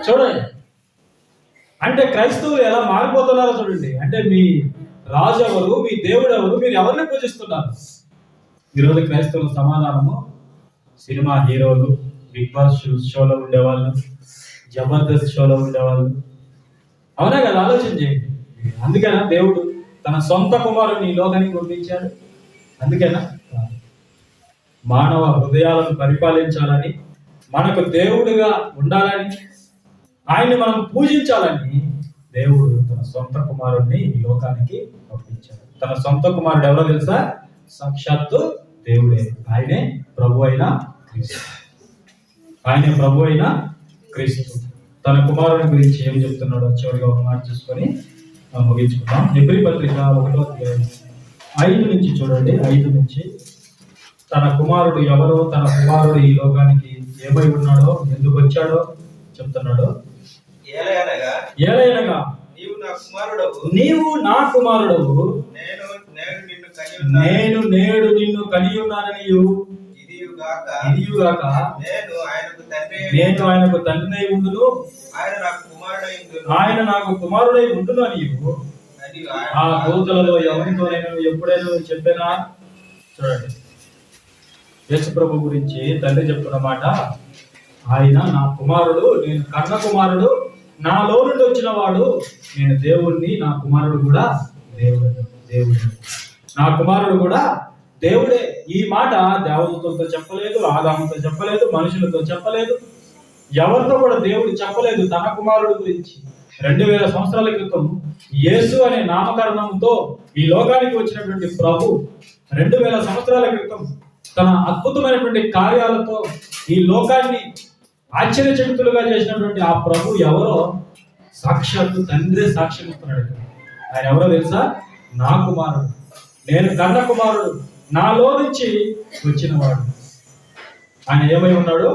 చూడండి. అంటే క్రైస్తవులు ఎలా మారిపోతున్నారో చూడండి. అంటే మీ రాజు ఎవరు, మీ దేవుడు ఎవరు, మీరు ఎవరిని పూజిస్తున్నారు? ఈరోజు క్రైస్తవుల సమాధానము సినిమా హీరోలు, బిగ్ బాస్ షోలో ఉండేవాళ్ళు, జబర్దస్త్ షోలో ఉండేవాళ్ళు. అవునా కదా? ఆలోచన చేయండి. అందుకేనా దేవుడు తన సొంత కుమారుని ఈ లోకానికి పంపించాడు? అందుకేనా? మానవ హృదయాలను పరిపాలించాలని, మనకు దేవుడిగా ఉండాలని, ఆయన్ని మనం పూజించాలని దేవుడు తన సొంత కుమారుడిని ఈ లోకానికి పంపించాడు. తన సొంత కుమారుడు ఎవరో తెలుసా? సాక్షాత్తు దేవుడే. ఆయనే ప్రభు అయిన క్రీస్తు. ఆయనే ప్రభు అయిన క్రీస్తు. తన కుమారుని గురించి ఏం చెప్తున్నాడో చివరిగా ఒక మాట చూసుకొని ముగించుకుందాం. హెబ్రీ పత్రిక 1వ అధ్యాయం 5 నుంచి చూడండి. 5 నుంచి తన కుమారుడు ఎవరో, తన కుమారుడు ఈ లోకానికి ఏమై ఉన్నాడో, ఎందుకు వచ్చాడో చెప్తున్నాడు. ఏలయనగా నీవు నా కుమారుడవు, నేను నేడు నిన్ను కని ఉన్నానని, ఇదియుగాక నేను ఆయనకు తండ్రినై ఉండును, ఆయన నాకు కుమారుడై ఉండును అని ఆ దూతలలో ఎవరితో నేను ఎప్పుడైనా చెప్పానా? చూడండి, యేసు ప్రభు గురించి తండ్రి చెప్తున్న మాట, ఆయన నా కుమారుడు, నేను కన్న కుమారుడు, నాలో నుండి వచ్చిన వాడు, నేను దేవుణ్ణి, నా కుమారుడు కూడా దేవుడు, నా కుమారుడు కూడా దేవుడే. ఈ మాట దేవదూతలతో చెప్పలేదు, ఆదాముతో చెప్పలేదు, మనుషులతో చెప్పలేదు, ఎవరితో కూడా దేవుడు చెప్పలేదు తన కుమారుడు గురించి. 2000 సంవత్సరాల క్రితం యేసు అనే నామకరణంతో ఈ లోకానికి వచ్చినటువంటి ప్రభు 2000 సంవత్సరాల క్రితం తన అద్భుతమైనటువంటి కార్యాలతో ఈ లోకాన్ని ఆశ్చర్యచకితులుగా చేసినటువంటి ఆ ప్రభు ఎవరో? సాక్షాత్తు తండ్రి సాక్ష్యం ఇస్తున్నాడు. ఆయన ఎవరో తెలుసా? నా కుమారుడు, నేను కన్న కుమారుడు, నాలో నుంచి వచ్చిన వాడు. ఆయన ఏమై ఉన్నాడు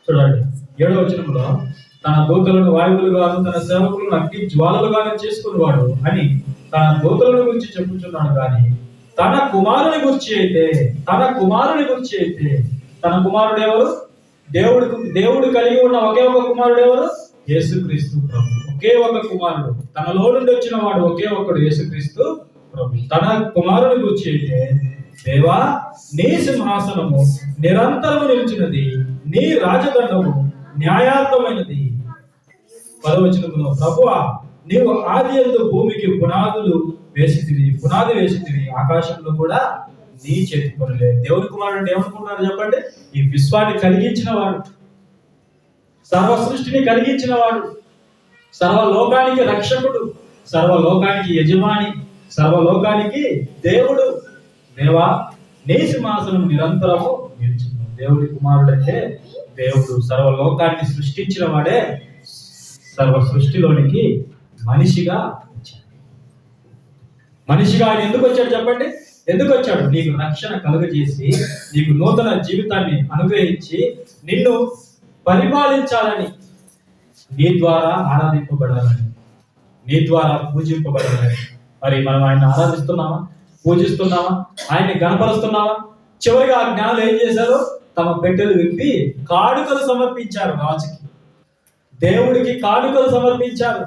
చూడండి. 7వ వచనంలో తన దూతలను వాయువులుగాను, తన సేవకులను అగ్ని జ్వాలలుగాను చేసుకునేవాడు అని తన దూతలను గురించి చెప్పుచున్నాడు. కానీ తన కుమారుని గురించి అయితే తన కుమారుడు ఎవరు? దేవుడు కలిగి ఉన్న ఒకే ఒక కుమారుడు ఎవరు? యేసుక్రీస్తు ప్రభు. ఒకే ఒక కుమారుడు, తనలో నుండి వచ్చిన వాడు ఒకే ఒక్కడు, యేసుక్రీస్తు ప్రభు. తన కుమారుని గురించి అయితే, దేవా నీ సింహాసనము నిరంతరము నిలిచినది, నీ రాజదండము న్యాయార్థమైనది. 10వ వచనంలో, ప్రభువా నీవు ఆదియందు భూమికి పునాది వేసితివి, ఆకాశంలో కూడా నీ చేతి పనులే. దేవుని కుమారుడు అంటే ఏమనుకుంటున్నారు చెప్పండి? ఈ విశ్వాన్ని కలిగించిన వాడు, సర్వ సృష్టిని కలిగించిన వాడు, సర్వలోకానికి రక్షకుడు, సర్వలోకానికి యజమాని, సర్వలోకానికి దేవుడు. దేవా నీ సింహాసనం నిరంతరము నిలిచింది. దేవుడి కుమారుడు అంటే దేవుడు సర్వలోకాన్ని సృష్టించిన వాడే సర్వ సృష్టిలోనికి మనిషిగా వచ్చాడు. మనిషిగా ఆయన ఎందుకు వచ్చాడు చెప్పండి? ఎందుకు వచ్చాడు? నీకు రక్షణ కలుగజేసి, నీకు నూతన జీవితాన్ని అనుగ్రహించి, నిన్ను పరిపాలించాలని, నీ ద్వారా ఆరాధింపబడాలని, నీ ద్వారా పూజింపబడాలని. మరి మనం ఆయన ఆరాధిస్తున్నామా? పూజిస్తున్నామా? ఆయన్ని గణపరుస్తున్నామా? చివరిగా ఆ జ్ఞానులు ఏం చేశారు? తమ పెట్టెలు విప్పి కానుకలు సమర్పించారు. రాజుకి, దేవుడికి కానుకలు సమర్పించారు.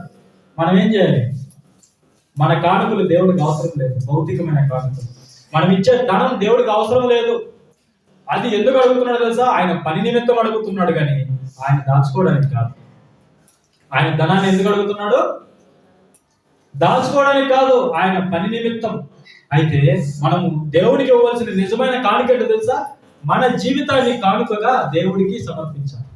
మనం ఏం చేయాలి? మన కానుకలు దేవుడికి అవసరం లేదు. భౌతికమైన కానుకలు, మనం ఇచ్చే ధనం దేవుడికి అవసరం లేదు. అది ఎందుకు అడుగుతున్నాడు తెలుసా? ఆయన పని నిమిత్తం అడుగుతున్నాడు, కానీ ఆయన దాచుకోవడానికి కాదు. ఆయన ధనాన్ని ఎందుకు అడుగుతున్నాడు? దాచుకోవడానికి కాదు, ఆయన పని నిమిత్తం. అయితే మనము దేవుడికి ఇవ్వవలసిన నిజమైన కానుక ఏంటో తెలుసా? మన జీవితాన్ని కానుకగా దేవుడికి సమర్పించాలి.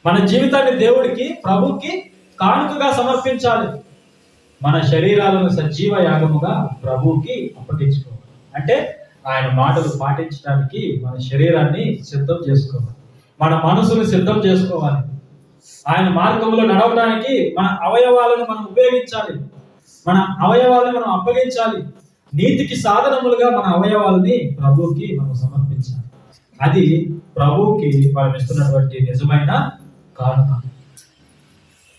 మన జీవితాన్ని దేవుడికి, ప్రభుకి కానుకగా సమర్పించాలి. మన శరీరాలను సజీవ యాగముగా ప్రభువుకి అప్పగించుకోవాలి. అంటే ఆయన మాటలు పాటించడానికి మన శరీరాన్ని సిద్ధం చేసుకోవాలి, మన మనసును సిద్ధం చేసుకోవాలి. ఆయన మార్గంలో నడవడానికి మన అవయవాలను మనం ఉపయోగించాలి, మన అవయవాలను మనం అప్పగించాలి. నీతికి సాధనములుగా మన అవయవాలని ప్రభువుకి మనం సమర్పించాలి. అది ప్రభువుకి మనం ఇస్తున్నటువంటి నిజమైన కానుక.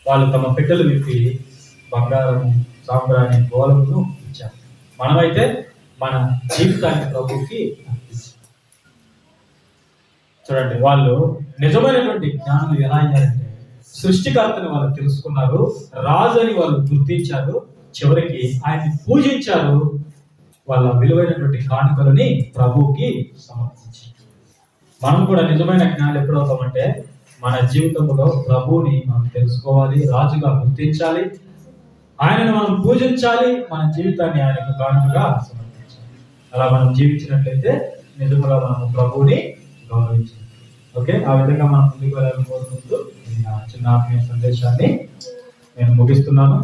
వాళ్ళు తమ పెట్టెలు విప్పి బంగారము, సాంబ్రాణి, గోళమును ఇచ్చారు. మనమైతే మన జీవితాన్ని ప్రభువుకి అర్పించాలి. చూడండి, వాళ్ళు నిజమైనటువంటి జ్ఞానులు ఎలా అయ్యారంటే, సృష్టికర్తని వాళ్ళు తెలుసుకున్నారు, రాజు అని వాళ్ళు గుర్తించారు, చివరికి ఆయన్ని పూజించారు. వాళ్ళ విలువైనటువంటి కానుకలని ప్రభువుకి సమర్పించారు. మనం కూడా నిజమైన జ్ఞానులు ఎప్పుడవుతామంటే, మన జీవితంలో ప్రభువుని మనం తెలుసుకోవాలి, రాజుగా గుర్తించాలి, ఆయనను మనం పూజించాలి, మన జీవితాన్ని ఆయనకు కానుకగా సమర్పించాలి. అలా మనం జీవించినట్లయితే నిజంగా మనం ప్రభువుని గౌరవించాలి. ఓకే, ఆ విధంగా మనం ముందుకు వెళ్ళాలని కోరుకుంటూ చిన్న ఆత్మీయ సందేశాన్ని నేను ముగిస్తున్నాను.